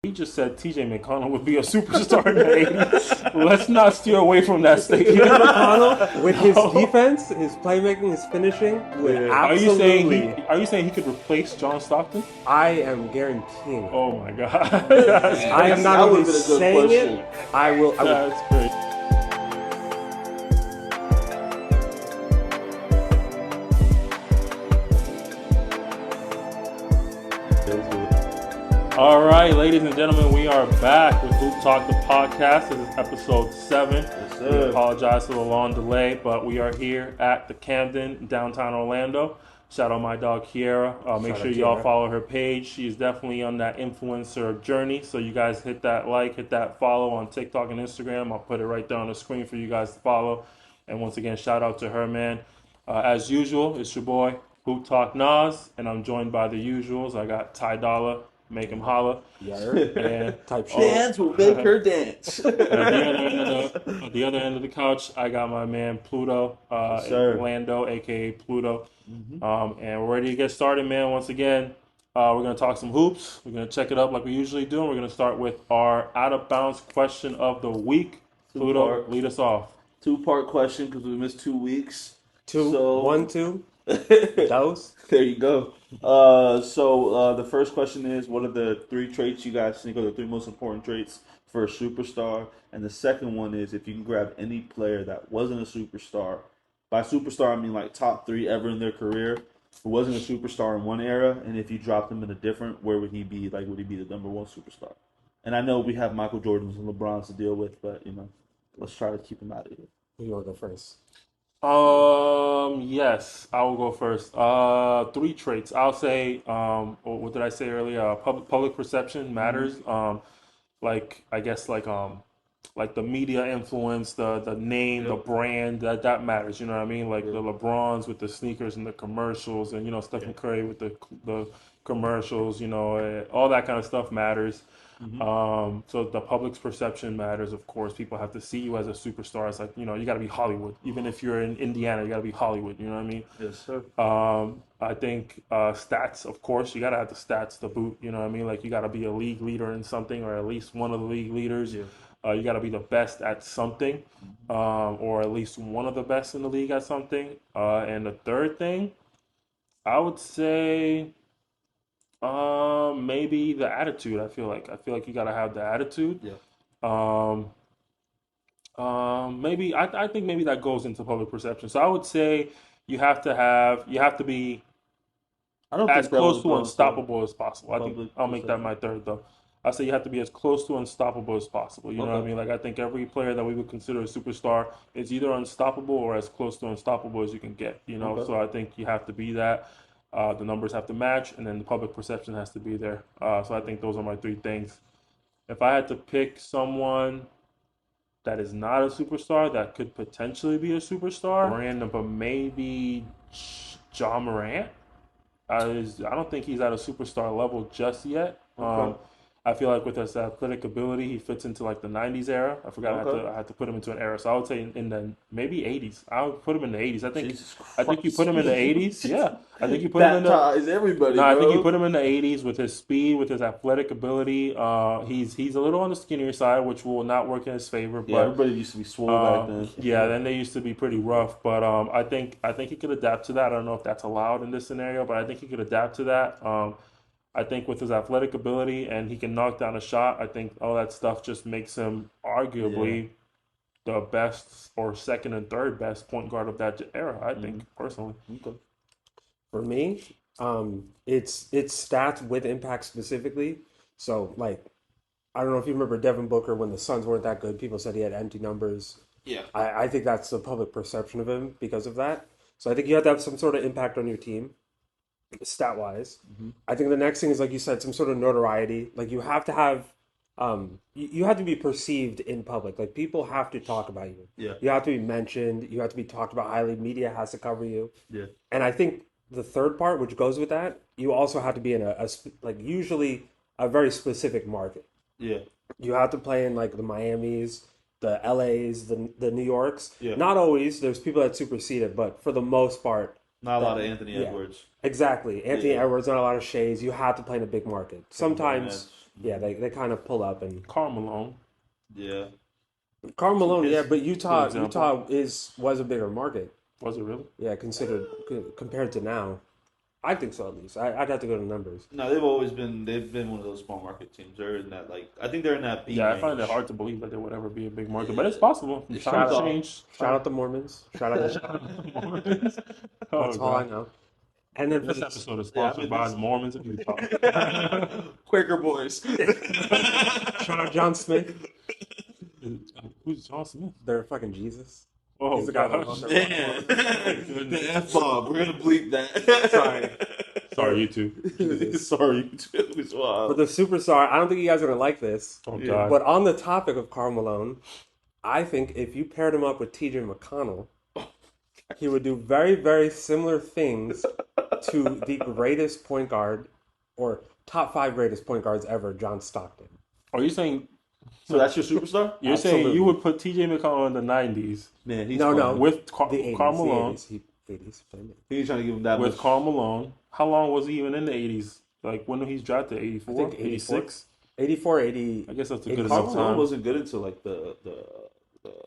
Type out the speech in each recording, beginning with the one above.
He just said T.J. McConnell would be a superstar in the 80s. Let's not steer away from that statement. McConnell, with his defense, his playmaking, his finishing, would absolutely. Are you saying he could replace John Stockton? I am guaranteeing. Oh my God. I am not only saying it. I will. That's great. All right, ladies and gentlemen, we are back with HoopTalk, the podcast. This is episode 7. Yes, We apologize for the long delay, but we are here at the Camden, downtown Orlando. Shout out my dog, Kiera. Make sure y'all follow her page. She's definitely on that influencer journey. So you guys hit that like, hit that follow on TikTok and Instagram. I'll put it right there on the screen for you guys to follow. And once again, shout out to her, man. As usual, it's your boy, HoopTalk Nas, and I'm joined by the usuals. I got TyDolla. Make him holla. And type shit. Dance will make her dance. At the other end of the couch, I got my man Pluto, Orlando, aka Pluto. And we're ready to get started, man. Once again, we're going to talk some hoops. We're going to check it up like we usually do. And we're going to start with our out of bounds question of the week. Pluto, lead us off. 2-part question because we missed 2 weeks. 2. Those. There you go. The first question is, what are the 3 traits you guys think are the 3 most important traits for a superstar? And the second one is, if you can grab any player that wasn't a superstar. By superstar, I mean like top 3 ever in their career, who wasn't a superstar in one era, and if you dropped him in a different, where would he be? Like, would he be the number 1 superstar? And I know we have Michael Jordans and LeBrons to deal with, but, let's try to keep him out of here. You want to go first? Yes, I will go first. 3 traits. I'll say, what did I say earlier? Public perception matters. Like the media influence, the name, the brand, that matters. You know what I mean? Like the LeBrons with the sneakers and the commercials, and Stephen Curry with the commercials. All that kind of stuff matters. So the public's perception matters, of course. People have to see you as a superstar. It's like, you got to be Hollywood. Even if you're in Indiana, you got to be Hollywood. You know what I mean? Yes, sir. I think stats, of course. You got to have the stats to boot. You know what I mean? Like, you got to be a league leader in something, or at least one of the league leaders. Yeah. You got to be the best at something, or at least one of the best in the league at something. And the third thing, I would say... maybe the attitude. I feel like you gotta have the attitude. Yeah. Maybe I think maybe that goes into public perception. So I would say you have to be as close to unstoppable as possible. I think I'll make that my third though. I say you have to be as close to unstoppable as possible. You know what I mean? Like, I think every player that we would consider a superstar is either unstoppable or as close to unstoppable as you can get. So I think you have to be that. The numbers have to match, and then the public perception has to be there. So I think those are my 3 things. If I had to pick someone that is not a superstar that could potentially be a superstar, random, but maybe Ja Morant. I don't think he's at a superstar level just yet. I feel like with his athletic ability, he fits into like the 90s era. I forgot I had to put him into an era. So I would say in the maybe 80s. I would put him in the 80s. I think you put him in the 80s. Yeah. I think you put him in the is everybody. I think you put him in the 80s with his speed, with his athletic ability. He's a little on the skinnier side, which will not work in his favor. Yeah, but everybody used to be swole back then. Yeah, then they used to be pretty rough. But I think he could adapt to that. I don't know if that's allowed in this scenario, but I think he could adapt to that. I think with his athletic ability and he can knock down a shot, I think all that stuff just makes him arguably the best or second and third best point guard of that era, I think, personally. Okay. For me, it's stats with impact specifically. So, like, I don't know if you remember Devin Booker when the Suns weren't that good. People said he had empty numbers. Yeah. I think that's the public perception of him because of that. So I think you have to have some sort of impact on your team. Stat-wise, I think the next thing is, like you said, some sort of notoriety. Like, you have to have, you have to be perceived in public. Like, people have to talk about you. Yeah. You have to be mentioned. You have to be talked about highly. Media has to cover you. Yeah. And I think the third part, which goes with that, you also have to be in usually a very specific market. Yeah. You have to play in like the Miamis, the LAs, the New Yorks. Yeah. Not always. There's people that supersede it, but for the most part. Not a lot of Anthony Edwards. Exactly. Anthony Edwards, not a lot of Shays. You have to play in a big market. Sometimes Yeah, they kind of pull up and Karl Malone. Yeah. Karl Malone. His- Yeah, but Utah good example. was a bigger market. Was it really? Yeah, compared to now. I think so at least. I'd have to go to numbers. No, they've been one of those small market teams. They're in that I think they're in that B Yeah, I range. find it hard to believe that they would ever be a big market, but it's possible. It's Times Utah. change. Shout out the Mormons. Shout out. That's Oh, all I God. know. And then for This the, episode is sponsored by the Mormons of Utah. Quaker boys. shout out John Smith. Who's John Smith? They're fucking Jesus. Oh, He's the guy that gosh. lost Man, the F-bomb. We're gonna bleep that. Sorry, YouTube. Sorry, YouTube as well. But the superstar, I don't think you guys are gonna like this. Oh, God. But on the topic of Karl Malone, I think if you paired him up with TJ McConnell, he would do very, very similar things to the greatest point guard or top 5 greatest point guards ever, John Stockton. Are you saying So that's your superstar? you're saying you would put TJ McConnell in the 90s Man, he's No, fun. with The 80s. Karl Malone? The 80s. He ain't trying to give him that With much. Karl Malone. How long was he even in the 80s? Like when he's drafted? 84? I think 84. 86? 84, 80. I guess that's a 84. good Karl enough Malone time. wasn't good until the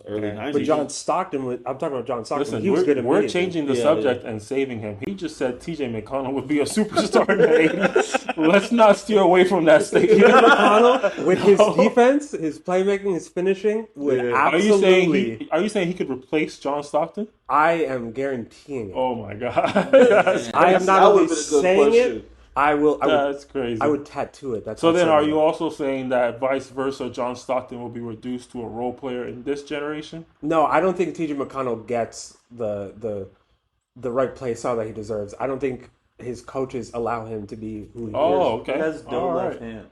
early 90s. But John Stockton, I'm talking about John Stockton. Listen, he was good we're immediately. changing the Yeah, subject and saving him. He just said TJ McConnell would be a superstar in the 80s. Let's not steer away from that statement. McConnell, with his defense, his playmaking, his finishing, would Yeah. absolutely. Are you saying he could replace John Stockton? I am guaranteeing it. Oh my God. That's, I am not That only would've been a good saying question. it. I would. that's crazy. I would tattoo it. That's So how then, certain are I you am. also saying that vice versa, John Stockton will be reduced to a role player in this generation? No, I don't think TJ McConnell gets the right play style that he deserves. I don't think his coaches allow him to be who he is. Oh, okay. He has no All left right. hand.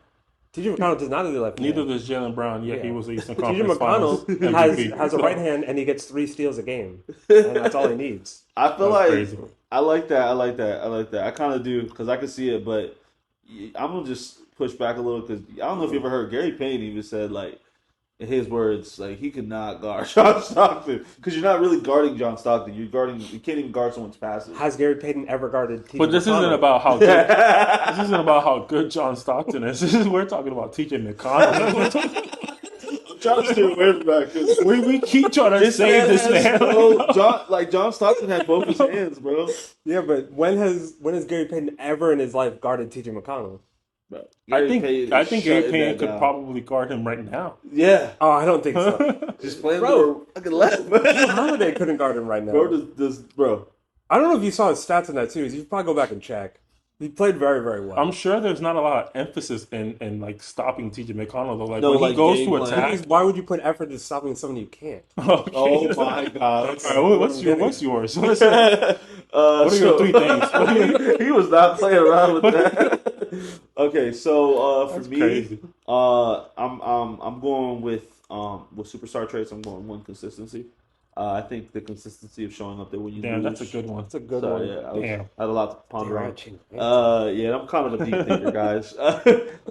TJ McConnell does not do the left Neither hand. does Jalen Brown. Yeah, he Yeah. was the Eastern TJ Conference Finals McConnell has a MVP. right hand and he gets 3 steals a game, and that's all he needs. I feel That's like crazy. I like that. I kind of do because I can see it, but I'm gonna just push back a little because I don't know if you ever heard Gary Payne even said like in his words like he could not guard John Stockton because you're not really guarding John Stockton. You can't even guard someone's passes. Has Gary Payton ever guarded TJ But this McConnell? isn't about how good. This isn't about how good John Stockton is. We're talking about TJ McConnell. I'm trying to steer away from that because we keep trying to save this man. John Stockton had both his hands, bro. Yeah, but when has Gary Payton ever in his life guarded TJ McConnell? I think Gary Payne Payne could probably guard him right now. Yeah, Oh, I don't think so. just playing Bro. fucking left. Holiday couldn't guard him right now. Bro. I don't know if you saw his stats in that series. You should probably go back and check. He played very, very well. I'm sure there's not a lot of emphasis in like stopping TJ McConnell though. Like No, when like he goes game to plan. attack. Why would you put effort into stopping someone you can't? Okay. Oh my god. All right, what's yours? What are your 3 things? He was not playing around with that. Okay, so for That's me, crazy. I'm going with superstar traits. I'm going 1 consistency. I think the consistency of showing up there when you Damn, lose. that's a good one. That's a good So, one. yeah, Damn. I had a lot to ponder on. Stretching. Yeah, I'm kind of a deep thinker, guys.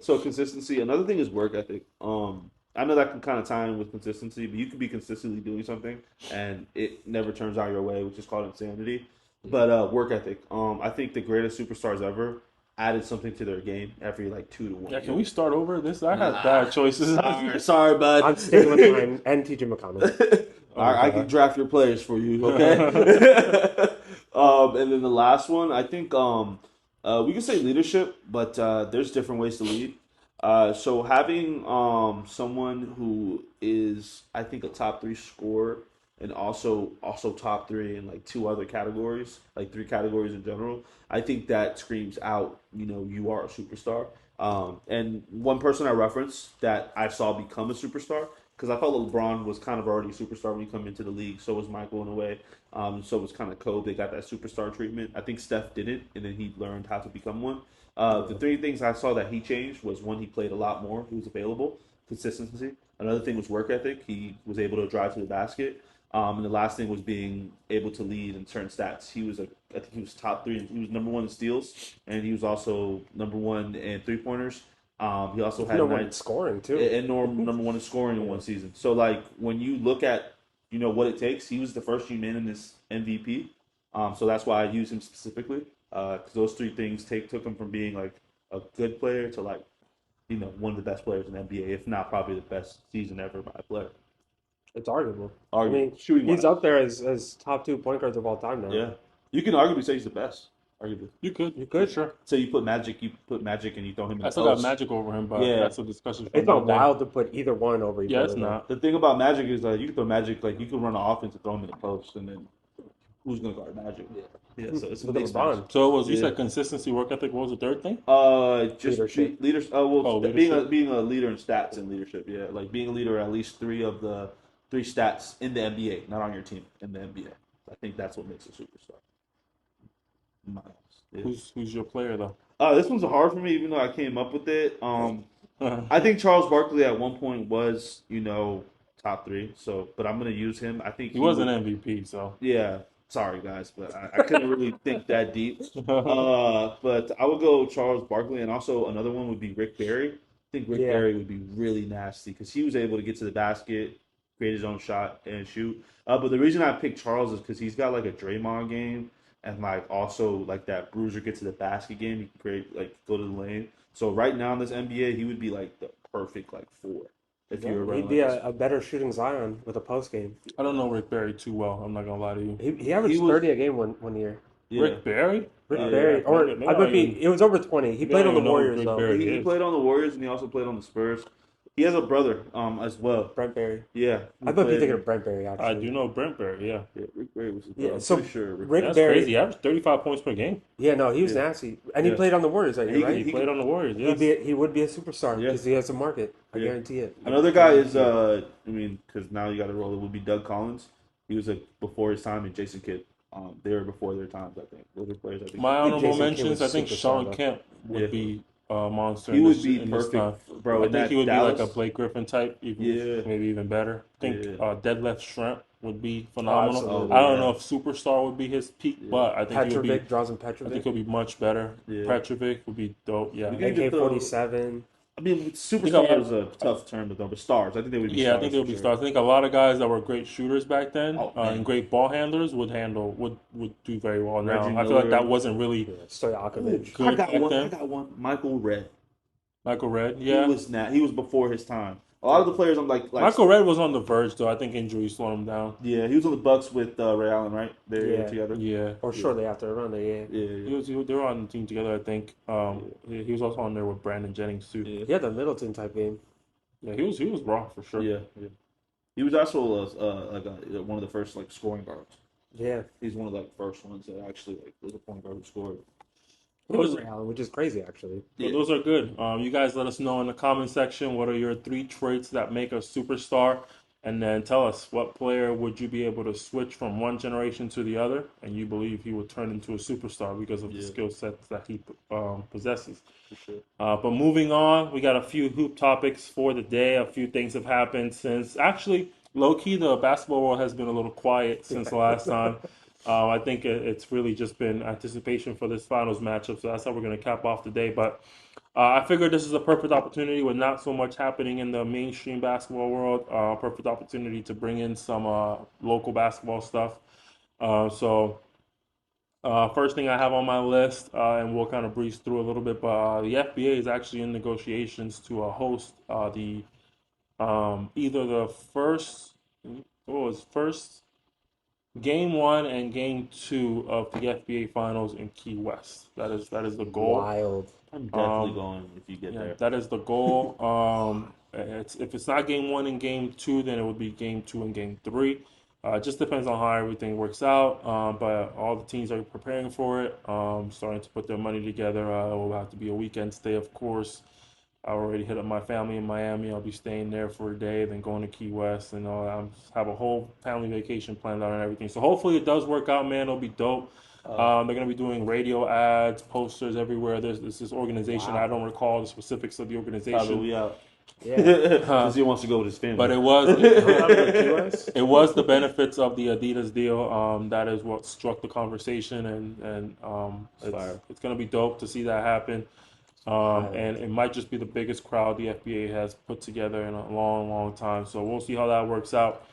So consistency. Another thing is work ethic. I know that can kind of tie in with consistency, but you can be consistently doing something and it never turns out your way, which is called insanity. But work ethic. I think the greatest superstars ever added something to their game every like 2 to 1. Yeah, can we start over? I had bad choices. Sorry, bud. I'm sticking with mine and TJ McConnell. I can draft your players for you, okay? And then the last one, I think we can say leadership, but there's different ways to lead. So having someone who is, I think, a top 3 scorer and also top 3 in like 2 other categories, like 3 categories in general, I think that screams out, you are a superstar. And one person I referenced that I saw become a superstar, because I felt LeBron was kind of already a superstar when he come into the league. So was Michael in a way. So was kind of Kobe. They got that superstar treatment. I think Steph didn't, and then he learned how to become one. The 3 things I saw that he changed was 1, he played a lot more. He was available. Consistency. Another thing was work ethic. He was able to drive to the basket. And the last thing was being able to lead in certain stats. I think he was top 3. He was number 1 in steals, and he was also number 1 in 3-pointers. He also had Number 1 in scoring too. and number 1 in scoring in 1 season. So like when you look at what it takes, he was the first unanimous MVP. So that's why I use him specifically because those 3 things took him from being like a good player to like one of the best players in the NBA, if not probably the best season ever by a player. It's arguable. I Arguably, mean, shooting he's wise. up there as top 2 point guards of all time now. Yeah, you can arguably say he's the best. Arguably, You could. You could. For sure. so you put Magic, and you throw him in I the still got post. Magic over him, but Yeah. that's a discussion for It's not another day. wild to put either one over each Yeah, other. it's though. not. The thing about Magic is you can throw Magic you can run an offense and throw him in the post, and then who's gonna guard Magic? Yeah. So it's a Look at mixed LeBron. match. So it was you Yeah. said consistency, work ethic. What was the third thing? Just Leadership. leaders. Leadership. Being a leader in stats and leadership. Yeah, like being a leader at least three of the three stats in the NBA, not on your team in the NBA. I think that's what makes a superstar. Yeah. Who's your player though? This one's hard for me, even though I came up with it. I think Charles Barkley at one point was, top three. So, but I'm gonna use him. I think He was an MVP, so Yeah. Sorry, guys, but I couldn't really think that deep. But I would go Charles Barkley, and also another one would be Rick Barry. I think Rick Barry would be really nasty because he was able to get to the basket, create his own shot, and shoot. But the reason I picked Charles is because he's got like a Draymond game, and like also like that bruiser get to the basket game. He can create go to the lane. So right now in this NBA, he would be like the perfect four. If you were He'd be a better shooting Zion with a post game. I don't know Rick Barry too well. I'm not gonna lie to you. He averaged 30 a game one year. Yeah. Rick Barry? Rick Barry, or maybe I might be. It was over 20. He played on the Warriors Rick though. Barry. He played on the Warriors and he also played on the Spurs. He has a brother as well. Brent Barry. Yeah. I might be thinking of Brent Barry actually. I do know Brent Barry, yeah. Yeah, Rick Barry was his Yeah, brother. so I'm pretty sure Rick That's Barry. crazy. He averaged 35 points per game. Yeah, no, he was nasty, and he played on the Warriors that year, right? He played on the Warriors, yes. He would be a superstar because he has a market. I guarantee it. Another guy is because now you got to roll it would be Doug Collins. He was before his time, and Jason Kidd. They were before their times, I think. Those are players I think. My honorable Jason Kidd mentions, I was think superstar, Sean though. Kemp would be a monster. He in would this, be in this time. perfect, bro. I in think that he would Dallas, be like a Blake Griffin type, maybe even better. I think Deadlift Shrimp would be phenomenal. Absolutely, I don't know if Superstar would be his peak, but I think he would be. Drazen I think Petrovic. he'll be much better. Yeah. Petrovic would be dope. Yeah. AK-47. I mean, superstar is a tough term to throw, but stars. I think they would be. Yeah, stars I think they would be for stars. I think a lot of guys that were great shooters back then man. and great ball handlers would do very well now. Reggie I feel like Miller. that wasn't really Stojakovic. good I got back one. then. I got one. Michael Redd. Michael Redd, yeah. He was before his time. A lot of the players I'm like Michael Redd was on the verge though. I think injuries slowed him down. Yeah, he was on the Bucks with Ray Allen, right? They were together. Yeah. Or shortly after, around there, Yeah. They were on the team together, I think. He was also on there with Brandon Jennings too. Yeah. He had the Middleton type game. Yeah, he was raw for sure. Yeah. He was also one of the first scoring guards. Yeah. He's one of the first ones that actually was a point guard who scored. Which is crazy, actually. So those are good. You guys let us know in the comment section what are your 3 traits that make a superstar, and then tell us what player would you be able to switch from one generation to the other, and you believe he would turn into a superstar because of the skill sets that he possesses. For sure. But moving on, we got a few hoop topics for the day. A few things have happened since actually, low key, the basketball world has been a little quiet since the last time. I think it's really just been anticipation for this finals matchup, so that's how we're going to cap off the day. But I figured this is a perfect opportunity with not so much happening in the mainstream basketball world. Perfect opportunity to bring in some local basketball stuff. First thing I have on my list, and we'll kind of breeze through a little bit, but the FBA is actually in negotiations to host either the first Game 1 and Game 2 of the FBA Finals in Key West. That is the goal. Wild. I'm definitely going if you get there. That is the goal. If it's not Game 1 and Game 2, then it would be Game 2 and Game 3. It just depends on how everything works out. But all the teams are preparing for it, starting to put their money together. It will have to be a weekend stay, of course. I already hit up my family in Miami. I'll be staying there for a day, then going to Key West, and I have a whole family vacation planned out and everything. So hopefully it does work out, man. It'll be dope. They're going to be doing radio ads, posters everywhere. There's this organization. Wow. I don't recall the specifics of the organization. Probably out. Yeah, because he wants to go with his family. But it was the benefits of the Adidas deal. That is what struck the conversation, and it's going to be dope to see that happen. And it might just be the biggest crowd the FBA has put together in a long, long time. So we'll see how that works out.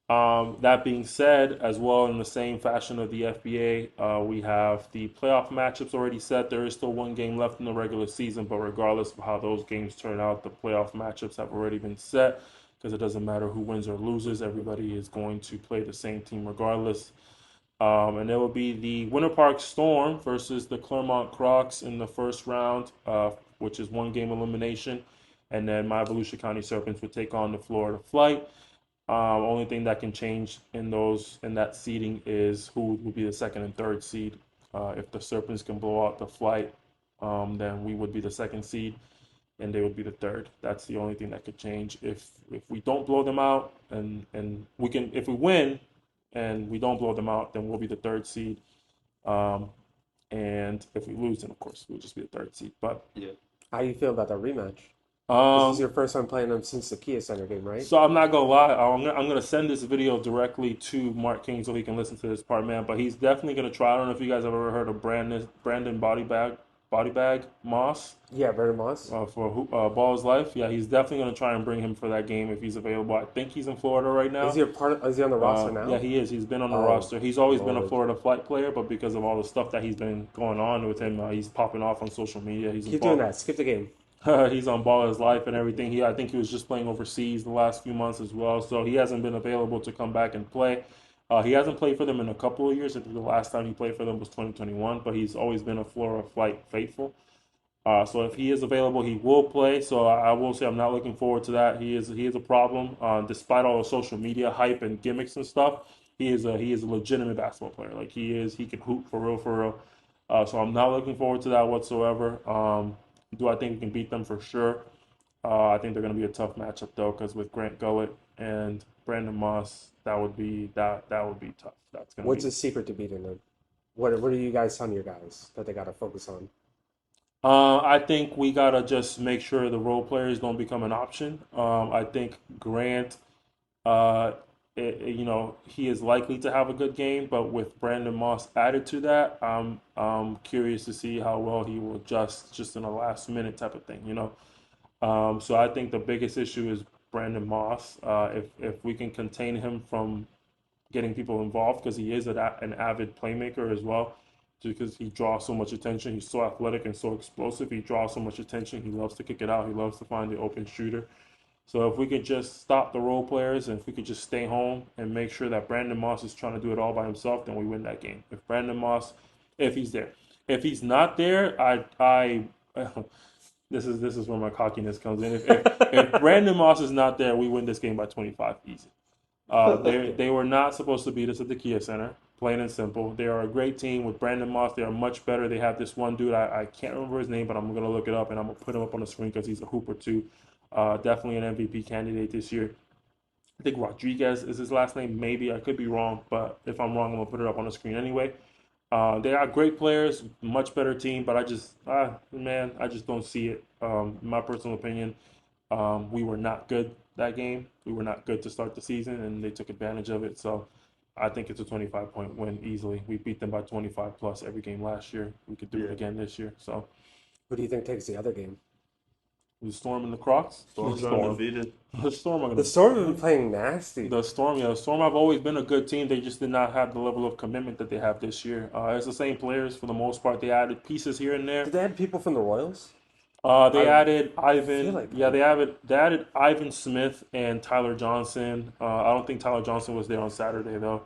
That being said, as well, in the same fashion of the FBA, we have the playoff matchups already set. There is still one game left in the regular season, but regardless of how those games turn out, the playoff matchups have already been set because it doesn't matter who wins or loses. Everybody is going to play the same team regardless. And it will be the Winter Park Storm versus the Claremont Crocs in the first round, which is one game elimination. And then my Volusia County Serpents would take on the Florida Flight. Only thing that can change in that seeding is who will be the second and third seed. If the Serpents can blow out the Flight, then we would be the second seed, and they would be the third. That's the only thing that could change. If we don't blow them out, and we can, if we win, and we don't blow them out, then we'll be the third seed. Um, and if we lose, then of course we'll just be the third seed. But Yeah. How do you feel about that rematch? This is um, your first time playing them since the Kia Center game, right? So I'm not gonna lie, I'm gonna send this video directly to Mark King so he can listen to this part, man. But he's definitely gonna try. I don't know if you guys have ever heard of Brandon Body Bag Moss Yeah, Brandon Moss. for Ball's Life. Yeah, he's definitely gonna try and bring him for that game if he's available. I think he's in Florida right Is now. he a part? Is he on the roster Yeah, now? he is. He's been on the Oh, roster. He's always been a Lord. Florida Flight player, but because of all the stuff that he's been going on with him, he's popping off on social media. He's Keep doing involved. that. Skip the game. He's on Ball His Life and everything. I think he was just playing overseas the last few months as well, so he hasn't been available to come back and play. He hasn't played for them in a couple of years. I think the last time he played for them was 2021, but he's always been a Florida Flight faithful. So if he is available, he will play. So I will say I'm not looking forward to that. He is a problem. Despite all the social media hype and gimmicks and stuff, he is a legitimate basketball player. Like he can hoop for real, for real. So I'm not looking forward to that whatsoever. Do I think we can beat them for sure? I think they're going to be a tough matchup though, because with Grant Gullett and Brandon Moss, that would be tough. That's going to What's be. the secret to beating them? What are you guys telling your guys that they got to focus on? I think we gotta just make sure the role players don't become an option. I think Grant, uh, he is likely to have a good game, but with Brandon Moss added to that, I'm curious to see how well he will adjust just in a last minute type of thing. So I think the biggest issue is Brandon Moss. If we can contain him from getting people involved, because he is an avid playmaker as well, because he draws so much attention. He's so athletic and so explosive. He draws so much attention. He loves to kick it out. He loves to find the open shooter. So if we could just stop the role players and if we could just stay home and make sure that Brandon Moss is trying to do it all by himself, then we win that game. If Brandon Moss, if he's there, if he's not there, I this is where my cockiness comes in. If Brandon Moss is not there, we win this game by 25 easy. They were not supposed to beat us at the Kia Center, plain and simple. They are a great team with Brandon Moss. They are much better. They have this one dude, I can't remember his name, but I'm going to look it up and I'm going to put him up on the screen because he's a hooper too. Definitely an MVP candidate this year. I think Rodriguez is his last name. Maybe I could be wrong, but if I'm wrong, I'm gonna put it up on the screen anyway. They are great players, much better team, but I just don't see it. In my personal opinion, we were not good that game. We were not good to start the season, and they took advantage of it. So I think it's a 25-point win easily. We beat them by 25 plus every game last year. We could do it Yeah. again this year. So Who do you think takes the other game? the Storm and the Crocs. Storm's The Storm. undefeated. The Storm are The gonna. Storm have been playing nasty. The Storm, yeah, the Storm have always been a good team. They just did not have the level of commitment that they have this year. It's the same players for the most part. They added pieces here and there. Did they add people from the Royals? They added feel Ivan. like Yeah, that. they added Ivan Smith and Tyler Johnson. I don't think Tyler Johnson was there on Saturday though.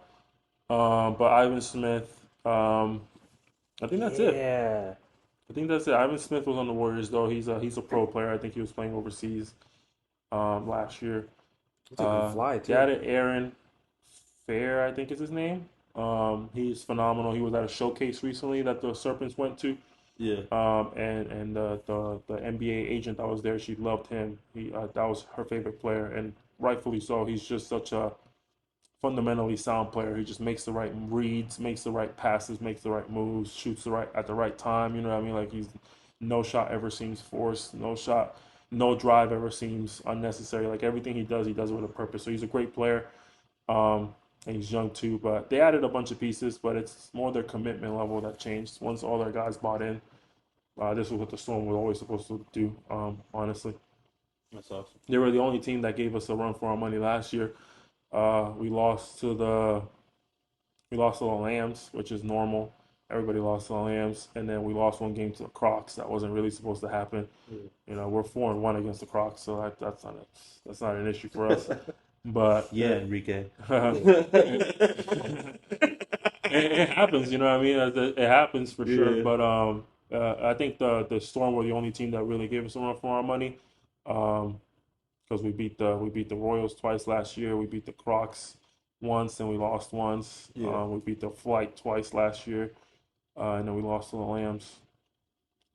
But Ivan Smith. I think that's it. Yeah. I think that's it. Ivan Smith was on the Warriors though. He's a pro player. I think he was playing overseas last year. It's a good fly They too. added Aaron Fair, I think is his name. He's phenomenal. He was at a showcase recently that the Serpents went to. Yeah. And the NBA agent that was there, she loved him. That was her favorite player, and rightfully so. He's just such a fundamentally sound player. He just makes the right reads, makes the right passes, makes the right moves, shoots at the right time. You know what I mean? Like he's no shot ever seems forced. No drive ever seems unnecessary. Like everything he does it with a purpose. So he's a great player. And he's young too. But they added a bunch of pieces, but it's more their commitment level that changed once all their guys bought in. This was what the Storm was always supposed to do. Honestly, That's awesome. they were the only team that gave us a run for our money last year. We lost to the Lambs, which is normal. Everybody lost to the Lambs, and then we lost one game to the Crocs. That wasn't really supposed to happen. You know, we're 4-1 against the Crocs, so that's not an issue for us. But yeah, Enrique. it happens, you know what I mean? It happens for sure. Yeah. But I think the Storm were the only team that really gave us a run for our money, because we beat the Royals twice last year. We beat the Crocs once, and we lost once. Yeah. We beat the Flight twice last year, and then we lost to the Lambs.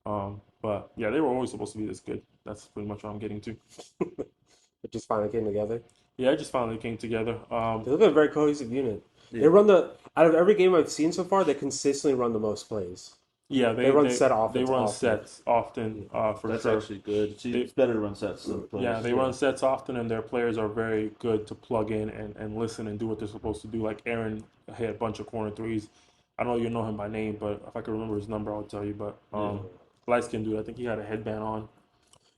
But yeah, they were always supposed to be this good. That's pretty much what I'm getting to. It just finally came together. Yeah, it just finally came together. They look like a very cohesive unit. Yeah. They run out of every game I've seen so far, they consistently run the most plays. Yeah, They run set offense They run often. sets often, for That's sure. actually good. See, it's better to run sets than plays. Yeah, they run sets often, and their players are very good to plug in and listen and do what they're supposed to do. Like Aaron hit a bunch of corner threes. I don't know you know him by name, but if I could remember his number, I'll tell you. But light skinned dude, I think he had a headband on.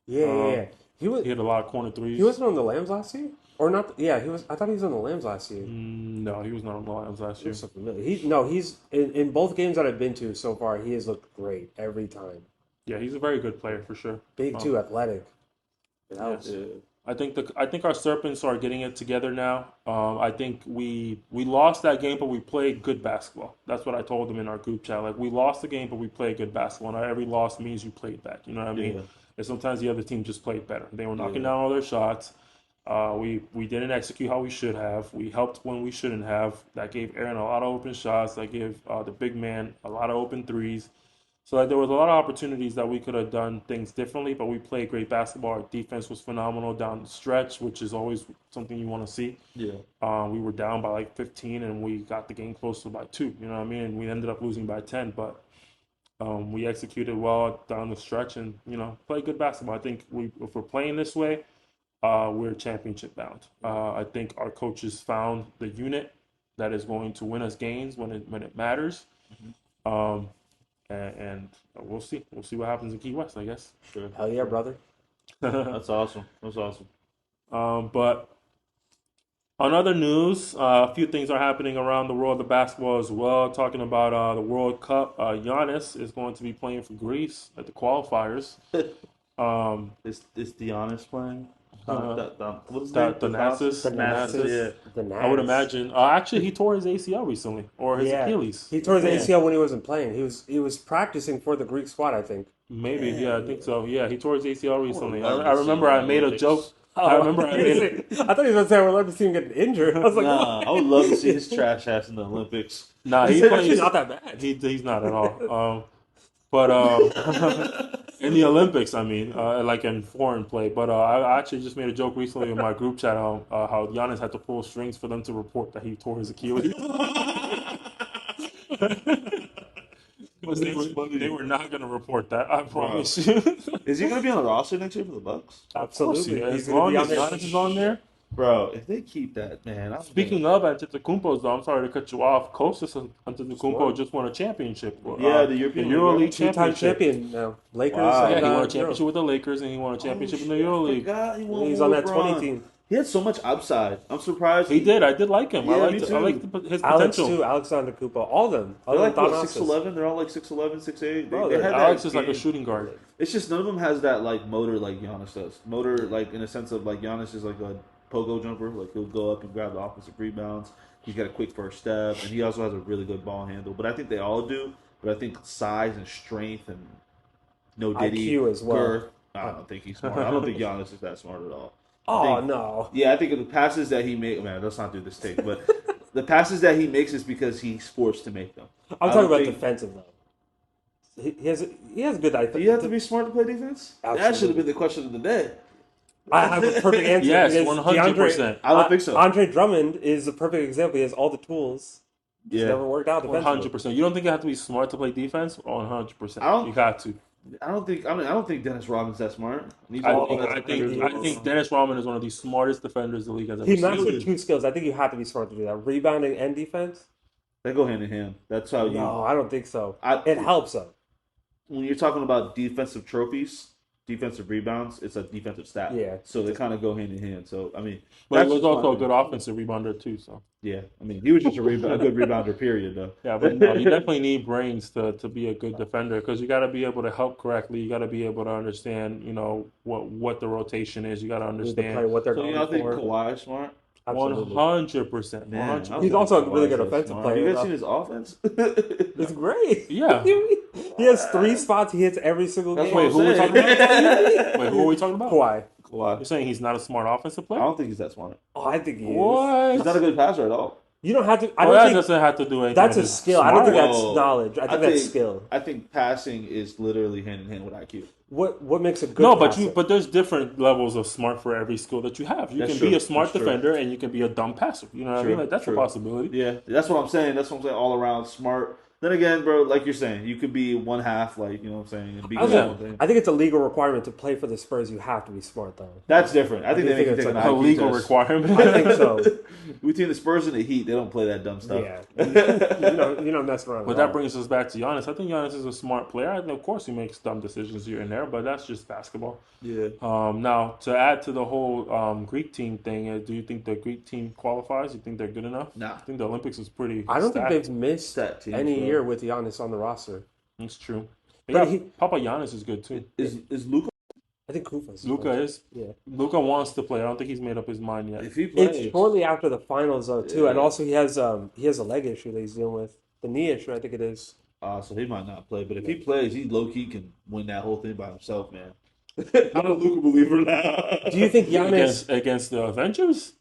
Yeah. He hit a lot of corner threes. He wasn't on the Lambs last year, or not? Yeah, he was. I thought he was on the Lambs last year. No, he was not on the Lions last year. So familiar. He's in both games that I've been to so far. He has looked great every time. Yeah, he's a very good player for sure. Big too, athletic. It helps. Yeah. I think our Serpents are getting it together now. I think we lost that game, but we played good basketball. That's what I told them in our group chat. Like, we lost the game, but we played good basketball. Not every loss means you played bad. You know what I mean? Yeah. And sometimes the other team just played better. They were knocking down all their shots. We didn't execute how we should have. We helped when we shouldn't have. That gave Aaron a lot of open shots. That gave the big man a lot of open threes. So like, there was a lot of opportunities that we could have done things differently, but we played great basketball. Our defense was phenomenal down the stretch, which is always something you want to see. Yeah. We were down by like 15, and we got the game close to by 2. You know what I mean? And we ended up losing by 10, but we executed well down the stretch and, played good basketball. I think if we're playing this way, we're championship bound. I think our coaches found the unit that is going to win us games when it matters. And we'll see. We'll see what happens in Key West, I guess. Sure. Hell yeah, brother. That's awesome. But on other news, a few things are happening around the world of basketball as well. Talking about the World Cup, Giannis is going to be playing for Greece at the qualifiers. Is Giannis playing? What is that? Thanasis. Yeah. I would imagine. Actually, he tore his ACL recently, or his Achilles. He tore his ACL when he wasn't playing. He was practicing for the Greek squad, I think. Maybe, yeah, I think so. Yeah, he tore his ACL recently. I remember I made a joke. I thought he was going to say I would love to see him get injured. I was like, I would love to see his trash ass in the Olympics. Nah, he's actually not that bad. He's not at all. But in the Olympics, I mean, like in foreign play. But I actually just made a joke recently in my group chat how Giannis had to pull strings for them to report that he tore his Achilles. They were not going to report that. I promise you. Is he going to be on the roster next year for the Bucks? Absolutely. As long as Giannis is on there. Bro, if they keep that, man. Speaking of Antetokounmpo, though, I'm sorry to cut you off. Closest Antetokounmpo just won a championship. Yeah, the European EuroLeague two-time champion now. Lakers. Wow. Yeah, he won a championship with the Lakers, and he won a championship in the EuroLeague. He's on that 20 team. He had so much upside. I'm surprised. He did. I did like him. Yeah, I liked his potential. Alex too. Alexander Cooper. All of them. They're like 6'11". They're all like 6'11", 6'8". They had Alex is like a shooting guard. It's just none of them has that like motor like Giannis does. Motor like in a sense of like Giannis is like a pogo jumper. Like he'll go up and grab the offensive rebounds. He's got a quick first step, and he also has a really good ball handle. But I think they all do. But I think size and strength and IQ as well. Girth, I don't think he's smart. I don't think Giannis is that smart at all. No. Yeah, I think the passes that he makes, man, let's not do this take, but the passes that he makes is because he's forced to make them. I'm talking about defensive, though. He has good defense. Do you have to be smart to play defense? Absolutely. That should have been the question of the day. I have a perfect answer. Yes, 100%. I don't think so. Andre Drummond is a perfect example. He has all the tools. It's Yeah. never worked out defensively. 100%. You don't think you have to be smart to play defense? 100%. You got to. I don't think Dennis Rodman's that smart. I think Dennis Rodman is one of the smartest defenders the league has ever He seen. mastered 2 skills. I think you have to be smart to do that. Rebounding and defense. They go hand in hand. That's how you. No, I don't think so. I- It helps though. When you're talking about defensive trophies, defensive rebounds, it's a defensive stat. Yeah. So they kind of go hand in hand. So I mean, but he was also a good offensive rebounder too. So yeah, I mean, he was just a good rebounder. Period, though. yeah, but no, you definitely need brains to be a good defender because you got to be able to help correctly. You got to be able to understand, what the rotation is. You got to understand what they're So going you think for. Kawhi is smart? 100%. Man, 100%. He's also a really good Kawhi's offensive smart. player. Have you guys seen his offense? It's great. Yeah. He has 3 spots. He hits every single That's game. what Wait, who are we talking about? Wait, who are we talking about? Kawhi. You're saying he's not a smart offensive I player? don't think he's that smart. Oh, I think he is. What? He's not a good passer at all. You don't have to. I Well, don't that think doesn't have to do anything. that's a with his skill. I don't think smarts. that's knowledge. I think that's skill. I think passing is literally hand in hand with IQ. What makes a good No, passer? but there's different levels of smart for every skill that you have. You That's can true. be a smart That's true. defender and you can be a dumb passer. You know what I mean? Like that's True. a possibility. Yeah, that's what I'm saying. All around smart. Then again, bro, like you're saying, you could be one half, like, you know what I'm saying, and be good at one thing. I think it's a legal requirement to play for the Spurs. You have to be smart, though. That's different. I think they think make you it's take like an A IQ legal test. requirement. I think so. Between the Spurs and the Heat, they don't play that dumb stuff. Yeah, you don't mess around. But at that all. brings us back to Giannis. I think Giannis is a smart player. And of course, he makes dumb decisions here and there, but that's just basketball. Yeah. Now, to add to the whole Greek team thing, do you think the Greek team qualifies? You think they're good enough? Nah. I think the Olympics is pretty I don't think stacked. they've missed Stat teams, any bro. year with Giannis on the roster. It's true. But Yeah, Papa Giannis is good too. Is Luka? I think Kufa's. Luka is. Yeah. Luka wants to play. I don't think he's made up his mind yet. If he plays, It's shortly after the finals, though, too, Yeah. and also he has a leg issue that he's dealing with, the knee issue. I think it is. so he might not play. But if he plays, he low key can win that whole thing by himself, man. I'm a Luka believer now. Do you think Giannis? Against the Avengers?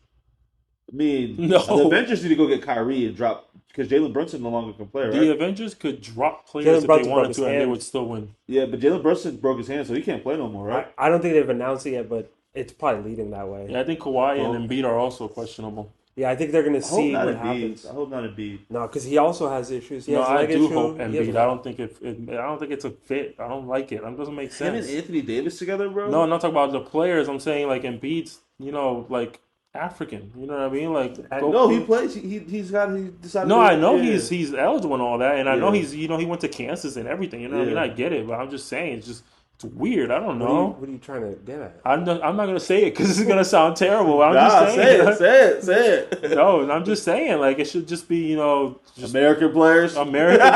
I mean, No. the Avengers need to go get Kyrie and drop because Jalen Brunson no longer can play, right? The Avengers could drop players Jalen if they Brunson broke wanted his to, and they hand. would still win. Yeah, but Jalen Brunson broke his hand, so he can't play no more, right? I don't think they've announced it yet, but it's probably leading that way. Yeah, I think Kawhi and Embiid are also questionable. Yeah, I think they're going to I hope see not what Embiid. happens. I hope not Embiid. No, because he also has issues. He No, has a I leg do issue. hope He has Embiid. a- I don't think I don't think it's a fit. I don't like it. It doesn't make Him sense. and Anthony Davis together, bro? No, I'm not talking about the players. I'm saying like Embiid's, like African. You know what I mean? Like No, he plays. He decided. No, I know yeah. he's eligible and all that, and I know Yeah. he's he went to Kansas and everything. You know what I mean? Yeah. I get it, but I'm just saying it's weird. I don't What know. are you trying to get at? I'm not gonna say it because it's gonna sound terrible. I'm Nah, just saying. say it. No, I'm just saying. Like it should just be just American players. American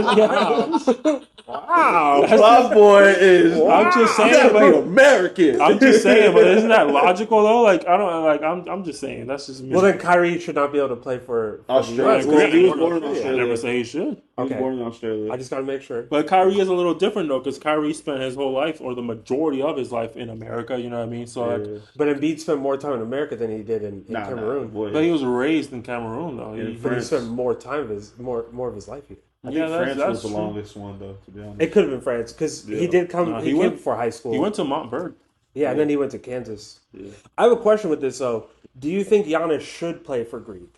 players. Yeah. Wow. My boy is. I'm just saying, That but- man American. I'm just saying, but isn't that logical though? Like I don't like. I'm just saying. That's just me. Well, then Kyrie should not be able to play for Australia. the Well, US. He was born in I Australia. never say he should. He was Okay. born in Australia. I just got to make sure. But Kyrie is a little different though, because Kyrie spent his whole life, or the majority of his life, in America. You know what I mean? So, like, But Embiid spent more time in America than he did in Nah, Cameroon. boy. but he was raised in Cameroon though. In He- But he France. spent more time of his more of his life here. I think yeah, France was the true. longest one, though, to be honest. It could have been France because he Yeah. did come. No, he he came went- before high school. He went to Montberg. yeah, and then he went to Kansas. Yeah. I have a question with this though. Do you think Giannis should play for Greek?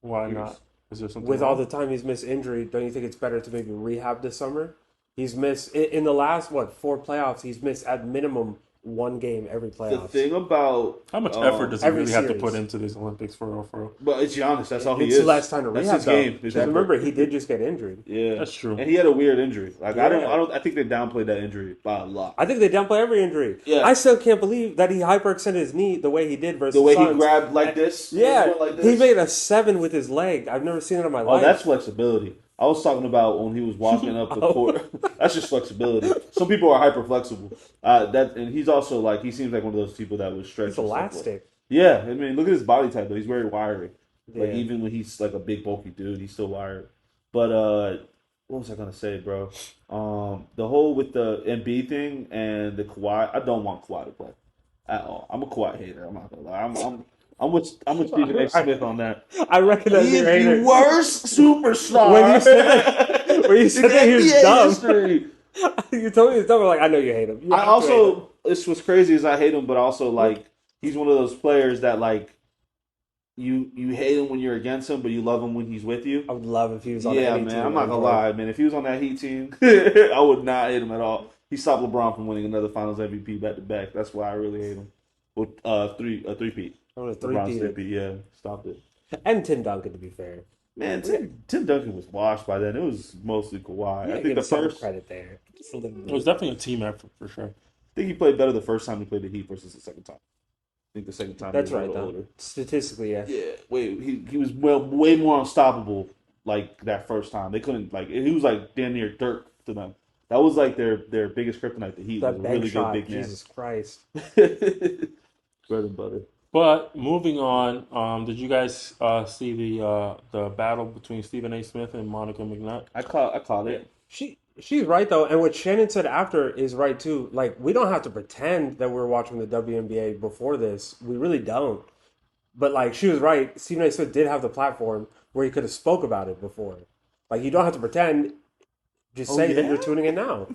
Why not? Is there something With wrong? all the time he's missed injury, don't you think it's better to maybe rehab this summer? He's missed in the last 4 playoffs. He's missed at minimum 1 game every The playoffs. thing about How much effort does he every really have to series. put into this Olympics for real? but it's Giannis. That's all he It's is. less time to That's rehab. his though. game. His Because effort. remember, he did just get injured. Yeah, That's true. And he had a weird injury. Like Yeah. I think they downplayed that injury by a lot. I think they downplay every injury. Yeah. I still can't believe that he hyperextended his knee the way he did versus The way he Suns. grabbed like this. Yeah, like this. he made a 7 with his leg. I've never seen it in my Oh, life. that's flexibility. I was talking about when he was walking up the court. That's just flexibility. Some people are hyper flexible. And he's also like he seems like one of those people that would stretch. It's and stuff like- elastic. Yeah, I mean, look at his body type though. He's very wiry. Like Yeah. even when he's like a big bulky dude, he's still wired. But what was I gonna say, bro? The whole with the Embiid thing and the Kawhi. I don't want Kawhi to play at all. I'm a Kawhi hater. I'm not gonna lie. I'm with Stephen A. Smith on that. I recognize He's your hater. the worst superstar. When you said that, when you said that he was NBA dumb, history. you told me he was dumb. I'm like, I know you hate him. You I have to hate him. also, this was crazy as I hate him, but also like he's one of those players that like you hate him when you're against him, but you love him when he's with you. I would love if he was on Yeah, any man. team. I'm not gonna I'd lie, man. If he was on that Heat team, I would not hate him at all. He stopped LeBron from winning another Finals MVP back to back. That's why I really hate him. With three-peat. I want a LeBron's 3-peat. three-peat. Yeah, stopped it. And Tim Duncan, to be fair. Man, Tim Duncan was washed by then. It was mostly Kawhi. Yeah, I think give the him some first. credit there. Just a little It bit. was definitely a team effort for sure. think he played better the first time he played the Heat versus the second time. I think the second time That's he was right, a little though. older. Statistically, yeah. Yeah, wait, he was way more unstoppable like that first time. They couldn't he was like damn near Dirk to them. That was like their biggest kryptonite. The Heat was That a bank really shot, good big man. Jesus Christ. Bread and butter. But moving on, did you guys see the battle between Stephen A. Smith and Monica McNutt? I caught it. She's right though, and what Shannon said after is right too. Like, we don't have to pretend that we're watching the WNBA before this. We really don't. But like, she was right. Stephen A. Smith did have the platform where he could have spoke about it before. Like, you don't have to pretend. Just say that you're tuning in now.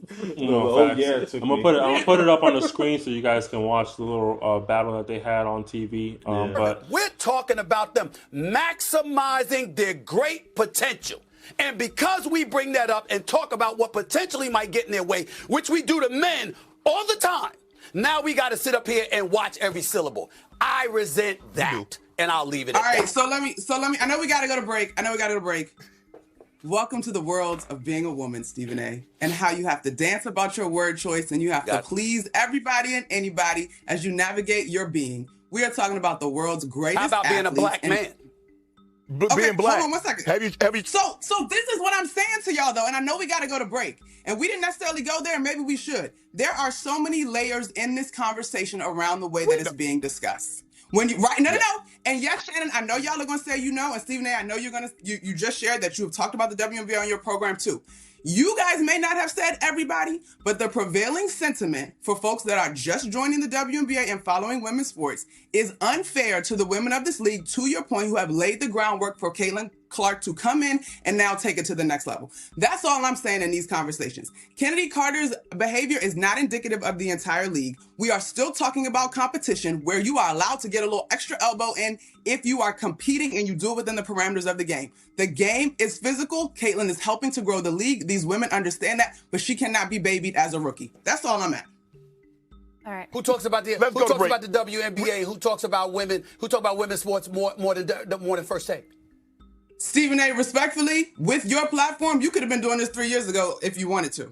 Facts. I'm gonna put it up on the screen so you guys can watch the little battle that they had on TV. But we're talking about them maximizing their great potential. And because we bring that up and talk about what potentially might get in their way, which we do to men all the time, now we got to sit up here and watch every syllable. I resent that, and I'll leave it at that. All right, so let me. I know we got to go to break. Welcome to the world of being a woman, Stephen A., and how you have to dance about your word choice and you have to please everybody and anybody as you navigate your being. We are talking about the world's greatest. How about being a black man? Being black. Hold on 1 second. Have you? So this is what I'm saying to y'all though, and I know we got to go to break, and we didn't necessarily go there. Maybe we should. There are so many layers in this conversation around the way that it's being discussed. When you no, and yes, Shannon, I know y'all are gonna say and Stephen A., I know you just shared that you have talked about the WNBA on your program too. You guys may not have said everybody, but the prevailing sentiment for folks that are just joining the WNBA and following women's sports is unfair to the women of this league, to your point, who have laid the groundwork for Caitlin Clark to come in and now take it to the next level. That's all I'm saying in these conversations. Kennedy Carter's behavior is not indicative of the entire league. We are still talking about competition where you are allowed to get a little extra elbow in if you are competing and you do it within the parameters of the game. The game is physical. Caitlin is helping to grow the league. These women understand that, but she cannot be babied as a rookie. That's all I'm at. All right. Who talks about the WNBA? Who talks about women? Who talk about women's sports more than First Take? Stephen A., respectfully, with your platform, you could have been doing this 3 years ago if you wanted to.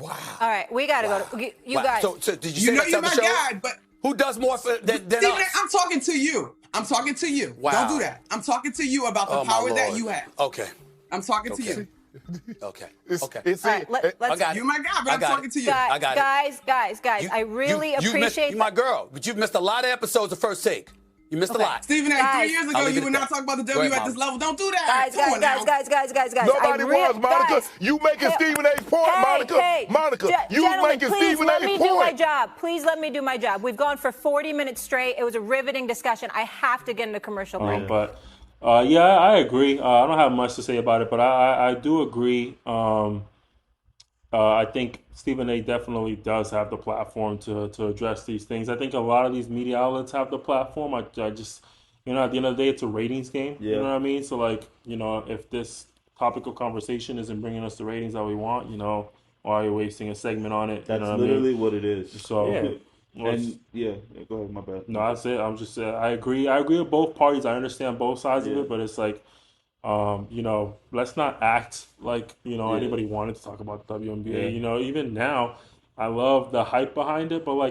Wow. All right, we got to go to you guys. So did you say you're my guy, but who does more than Stephen us? A., I'm talking to you. Wow. Don't do that. I'm talking to you about the power that you have. Okay. I'm talking to you. Okay. All right, you're my guy, but I'm talking to you. I got it. Guys, I really appreciate you're my girl, but you've missed a lot of episodes of First Take. You missed a lot. Stephen A., 3 years ago, you would not talk about the W at this level. Don't do that. Guys. Nobody was, Monica. You making Stephen A.'s point, Monica. Monica, you making Stephen A.'s point. Please let me do my job. Please let me do my job. We've gone for 40 minutes straight. It was a riveting discussion. I have to get into commercial break. I agree. I don't have much to say about it, but I do agree. I think Stephen A. definitely does have the platform to address these things. I think a lot of these media outlets have the platform. I just, at the end of the day, it's a ratings game. Yeah. You know what I mean? So, if this topical conversation isn't bringing us the ratings that we want, why are you wasting a segment on it? That's literally what it is. So, go ahead, my bad. No, that's it. I'm just I agree. I agree with both parties. I understand both sides of it, but it's like, let's not act like, anybody wanted to talk about the WNBA. Yeah. Even now, I love the hype behind it, but we're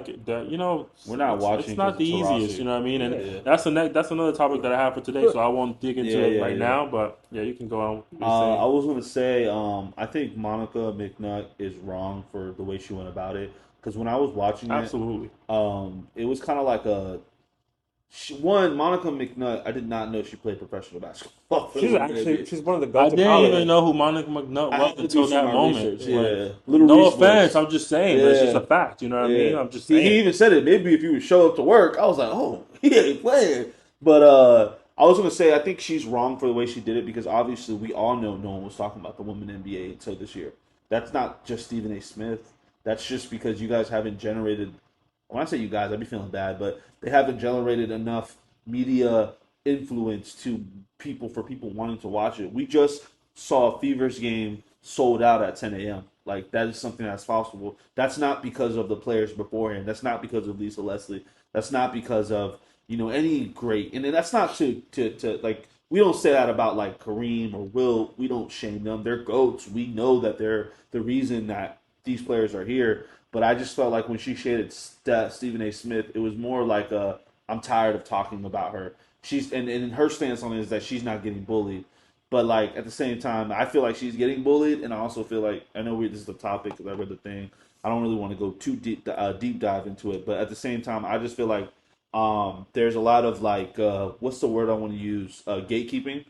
not watching. It's not the easiest, you know what I mean? And that's another topic that I have for today, so I won't dig into it right now. But you can go on. I was going to say, I think Monica McNutt is wrong for the way she went about it. Because when I was watching Absolutely. It was kind of like Monica McNutt, I did not know she played professional basketball. She's one of the best. I didn't even know who Monica McNutt was until that moment. No offense, I'm just saying, but it's just a fact. You know what I mean? I'm just saying. He even said it. Maybe if you would show up to work, I was like, oh, he ain't playing. But I was going to say, I think she's wrong for the way she did it because obviously we all know no one was talking about the women NBA until this year. That's not just Stephen A. Smith. That's just because you guys haven't generated. When I say you guys, I'd be feeling bad, but they haven't generated enough media influence for people wanting to watch it. We just saw a Fevers game sold out at 10 a.m. Like, that is something that's possible. That's not because of the players beforehand. That's not because of Lisa Leslie. That's not because of, any great. And that's not to we don't say that about, like, Kareem or Will. We don't shame them. They're GOATs. We know that they're the reason that these players are here. But I just felt like when she shaded Stephen A. Smith, it was more like I'm tired of talking about her. And her stance on it is that she's not getting bullied. But like at the same time, I feel like she's getting bullied, and I also feel like this is the topic because I read the thing. I don't really want to go too deep dive into it, but at the same time, I just feel like there's a lot of like what's the word I want to use? Gatekeeping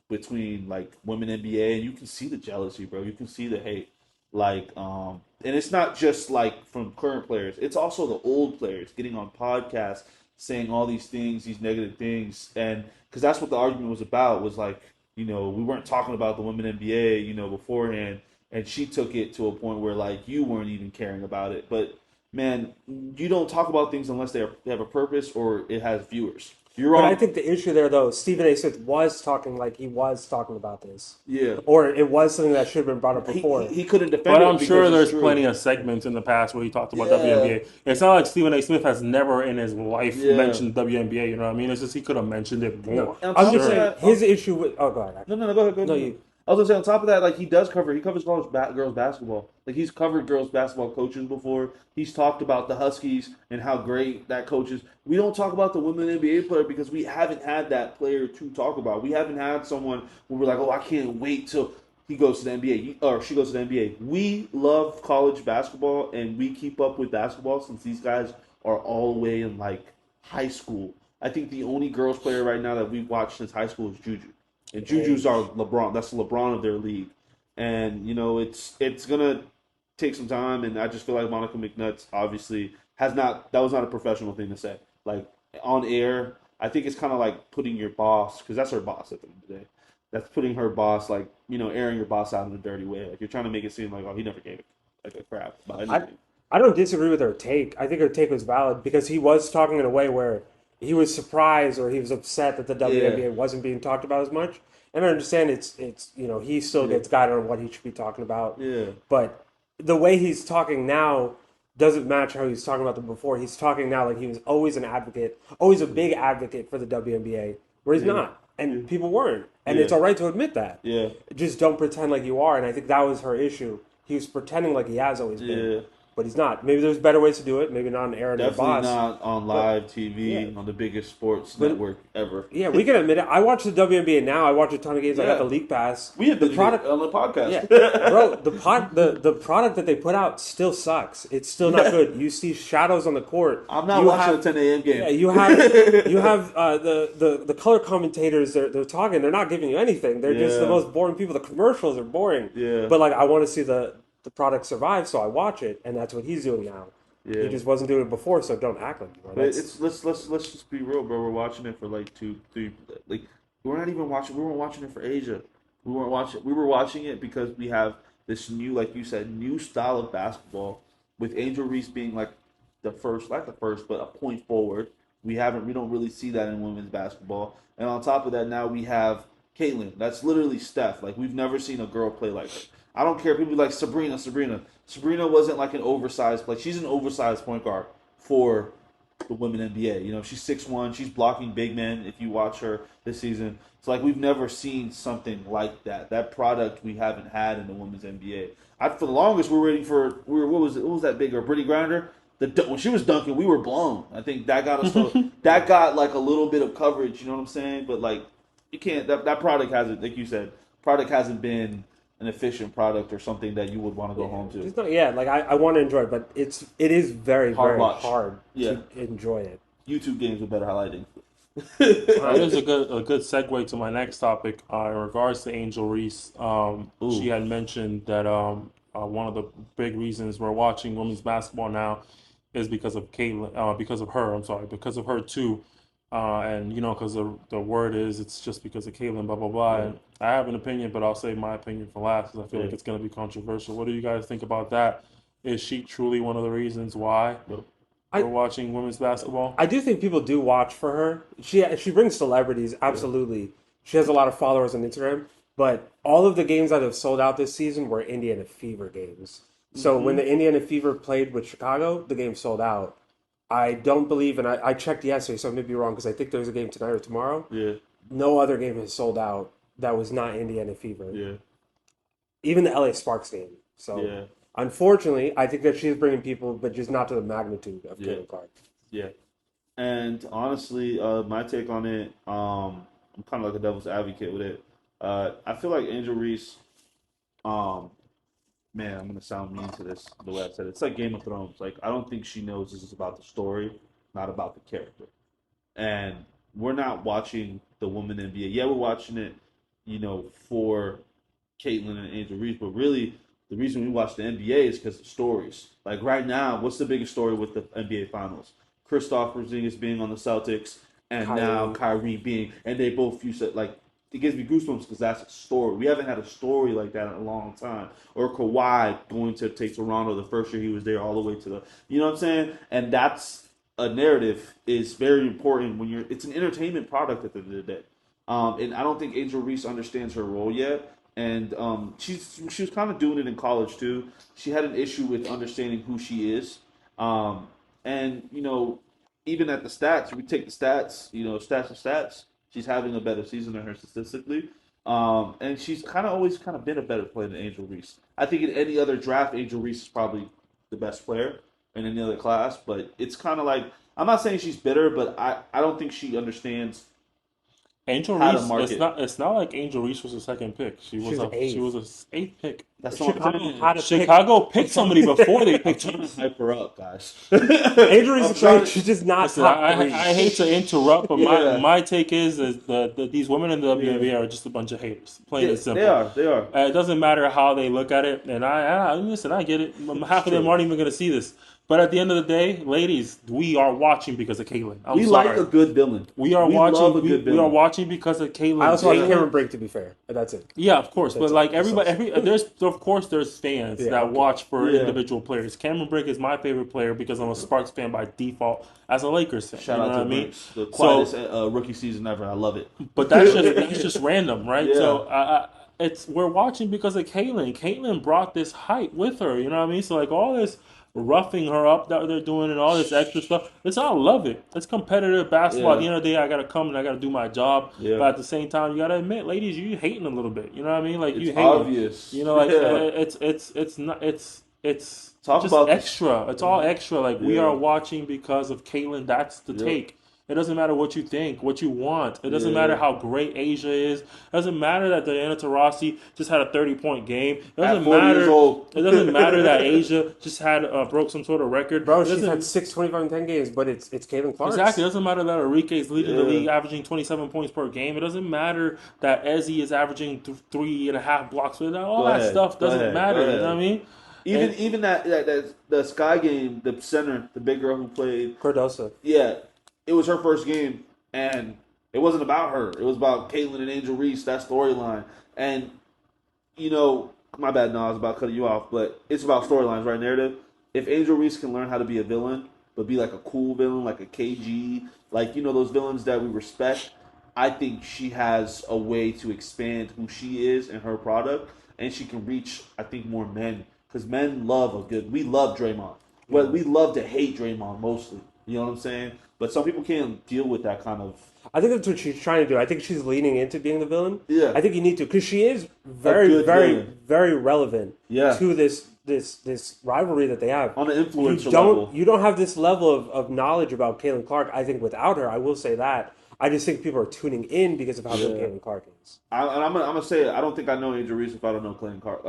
between like women NBA, and you can see the jealousy, bro. You can see the hate, like and it's not just like from current players; it's also the old players getting on podcasts saying all these things, these negative things, and because that's what the argument was about. Was like we weren't talking about the women NBA, beforehand. And she took it to a point where, like, you weren't even caring about it. But, man, you don't talk about things unless they have a purpose or it has viewers. But I think the issue there, though, Stephen A. Smith was talking like he was talking about this. Yeah. Or it was something that should have been brought up before. He couldn't defend it. But I'm sure there's plenty of segments in the past where he talked about WNBA. It's not like Stephen A. Smith has never in his life mentioned WNBA, you know what I mean? It's just he could have mentioned it more. No, I'm just saying, his issue with... Oh, go ahead. No, go ahead. No, you... I was gonna say on top of that, like he covers girls basketball. Like he's covered girls basketball coaches before. He's talked about the Huskies and how great that coach is. We don't talk about the women NBA player because we haven't had that player to talk about. We haven't had someone where we're like, oh, I can't wait till he goes to the NBA or she goes to the NBA. We love college basketball and we keep up with basketball since these guys are all the way in like high school. I think the only girls player right now that we've watched since high school is Juju. And Juju's our LeBron. That's the LeBron of their league. And, it's going to take some time. And I just feel like Monica McNutt obviously that was not a professional thing to say. Like, on air, I think it's kind of like putting your boss, because that's her boss at the end of the day. That's putting her boss, like, airing your boss out in a dirty way. Like, you're trying to make it seem like, oh, he never gave a crap about anything. I don't disagree with her take. I think her take was valid because he was talking in a way where he was surprised or he was upset that the WNBA wasn't being talked about as much. And I understand it's he still gets guided on what he should be talking about. Yeah. But the way he's talking now doesn't match how he was talking about them before. He's talking now like he was always an advocate, always a big advocate for the WNBA, where he's not. And people weren't. And it's all right to admit that. Yeah. Just don't pretend like you are. And I think that was her issue. He was pretending like he has always been. Yeah. But he's not. Maybe there's better ways to do it. Maybe not on air and Definitely boss. not on live TV on the biggest sports network ever. Yeah, we can admit it. I watch the WNBA now. I watch a ton of games. I got the League Pass. We have the product on the podcast. Yeah. Bro, the product that they put out still sucks. It's still not good. You see shadows on the court. I'm not watching a 10 a.m. game. Yeah, you have the color commentators. They're talking. They're not giving you anything. They're just the most boring people. The commercials are boring. Yeah. But like, I want to see the product survive, so I watch it, and that's what he's doing now. Yeah. He just wasn't doing it before, so don't act like you. But let's just be real, bro. We're watching it for like 2, 3. Like we're not even watching. We weren't watching it for Asia. We were watching it because we have this new, like you said, new style of basketball with Angel Reese being like the first, not the first, but a point forward. We don't really see that in women's basketball. And on top of that, now we have Caitlin. That's literally Steph. Like we've never seen a girl play like her. I don't care. People be like Sabrina. Sabrina wasn't like an oversized, like she's an oversized point guard for the women NBA. She's 6'1". She's blocking big men. If you watch her this season, it's like we've never seen something like that. That product we haven't had in the women's NBA. For the longest, we're waiting for. What was that big girl? Brittany Grinder. When she was dunking, we were blown. I think that got us. That got like a little bit of coverage. You know what I'm saying? But like, you can't. That product hasn't, like you said, hasn't been an efficient product or something that you would want to go home to. It's not, like I want to enjoy it, but it is very very hard to enjoy it. YouTube games with better highlighting. That is a good segue to my next topic in regards to Angel Reese. She had mentioned that one of the big reasons we're watching women's basketball now is because of Caitlin, because of her too. And because the word is it's just because of Caitlin, blah blah blah. And I have an opinion, but I'll save my opinion for last because I feel like it's going to be controversial. What do you guys think about that? Is she truly one of the reasons why we're watching women's basketball? I do think people do watch for her. She brings celebrities, absolutely. She has a lot of followers on Instagram, but all of the games that have sold out this season were Indiana Fever games. So when the Indiana Fever played with Chicago, the game sold out. I don't believe, and I checked yesterday, so I may be wrong because I think there's a game tonight or tomorrow. Yeah. No other game has sold out that was not Indiana Fever. Yeah. Even the LA Sparks game So, unfortunately, I think that she's bringing people, but just not to the magnitude of Caitlin Clark. Yeah. And honestly, my take on it, I'm kind of like a devil's advocate with it. I feel like Angel Reese, man, I'm gonna sound mean to this the way I said it. It's like Game of Thrones. Like I don't think she knows this is about the story, not about the character. And we're not watching the woman NBA. Yeah, we're watching it, for Caitlyn and Angel Reese, but really the reason we watch the NBA is because of stories. Like right now, what's the biggest story with the NBA Finals? Kristaps Porzingis being on the Celtics, and now Kyrie being, and they both you said like it gives me goosebumps because that's a story. We haven't had a story like that in a long time. Or Kawhi going to take Toronto the first year he was there all the way to the, you know what I'm saying? And that's a narrative is very important when it's an entertainment product at the end of the day. And I don't think Angel Reese understands her role yet. And she was kind of doing it in college too. She had an issue with understanding who she is. And even at the stats, we take the stats, stats are stats. She's having a better season than her statistically. And she's always been a better player than Angel Reese. I think in any other draft, Angel Reese is probably the best player in any other class. But it's kind of like, I'm not saying she's bitter, but I don't think she understands Angel Reese. It's not like Angel Reese was a second pick. She was an eighth pick. That's Chicago picked somebody before they picked her. Hype her up, guys. Angel Reese is great. She's just not top three. I hate to interrupt, but my take is that these women in the WNBA are just a bunch of haters. Plain and simple. They are. It doesn't matter how they look at it, and I listen. I get it. Half of them aren't even going to see this. But at the end of the day, ladies, we are watching because of Caitlyn. We like a good villain. We are watching. We are watching because of Caitlyn. I also like Cameron Brink, to be fair. That's it. Yeah, of course. But like everybody, there's fans that watch for individual players. Cameron Brink is my favorite player because I'm a Sparks fan by default as a Lakers fan. Shout out to Brinks. The quietest rookie season ever. I love it. But that's just random, right? Yeah. So we're watching because of Caitlyn. Caitlyn brought this hype with her. You know what I mean? So like all this roughing her up that they're doing and all this extra stuff. I love it. It's competitive basketball. At the end of the day, I gotta come and I gotta do my job. Yeah. But at the same time, you gotta admit, ladies, you hating a little bit. You know what I mean? Like it's you hating. Obvious. It's not. It's talk just about extra. It's all extra. Like we are watching because of Caitlyn. That's the take. It doesn't matter what you think, what you want. It doesn't matter how great Asia is. It doesn't matter that Diana Taurasi just had a 30-point game. It doesn't matter. It doesn't matter that Asia just had broke some sort of record. Bro, she's had 6 25 and 10 games, but it's Caitlin Clark. Exactly. It doesn't matter that Enrique's leading the league, averaging 27 points per game. It doesn't matter that Ezzy is averaging 3.5 blocks. All that stuff doesn't matter. You know what I mean? Even that the Sky game, the center, the big girl who played Cardoso. Yeah. It was her first game, and it wasn't about her. It was about Caitlyn and Angel Reese, that storyline. And, my bad, no, I was about cutting you off, but it's about storylines, right? Narrative. If Angel Reese can learn how to be a villain, but be like a cool villain, like a KG, like, those villains that we respect, I think she has a way to expand who she is and her product, and she can reach, I think, more men. Because men we love Draymond. Well, we love to hate Draymond mostly. You know what I'm saying? But some people can't deal with that kind of... I think that's what she's trying to do. I think she's leaning into being the villain. Yeah. I think you need to, because she is very, very, very relevant to this rivalry that they have. On an influencer level. You don't have this level of knowledge about Caitlin Clark. I think without her, I will say that. I just think people are tuning in because of how good Caitlin Clark is. I'm gonna say it. I don't think I know Angel Reese if I don't know Caitlin Clark.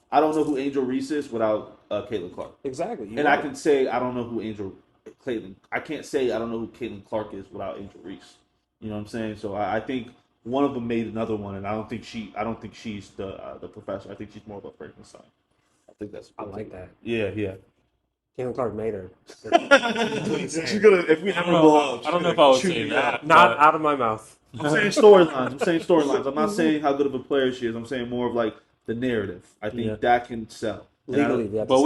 I don't know who Angel Reese is without Caitlin Clark. Exactly. I can say I don't know who Caitlin. I can't say I don't know who Caitlin Clark is without Angel Reese. You know what I'm saying? So I think one of them made another one, and I don't think she's the professor. I think she's more of a Frankenstein. I think that's. I like that. Yeah. Caitlin Clark made her. She's gonna. If we have I don't know if I would say that. Not out of my mouth. I'm saying storylines. I'm not saying how good of a player she is. I'm saying more of like the narrative. I think that can sell. Legally, but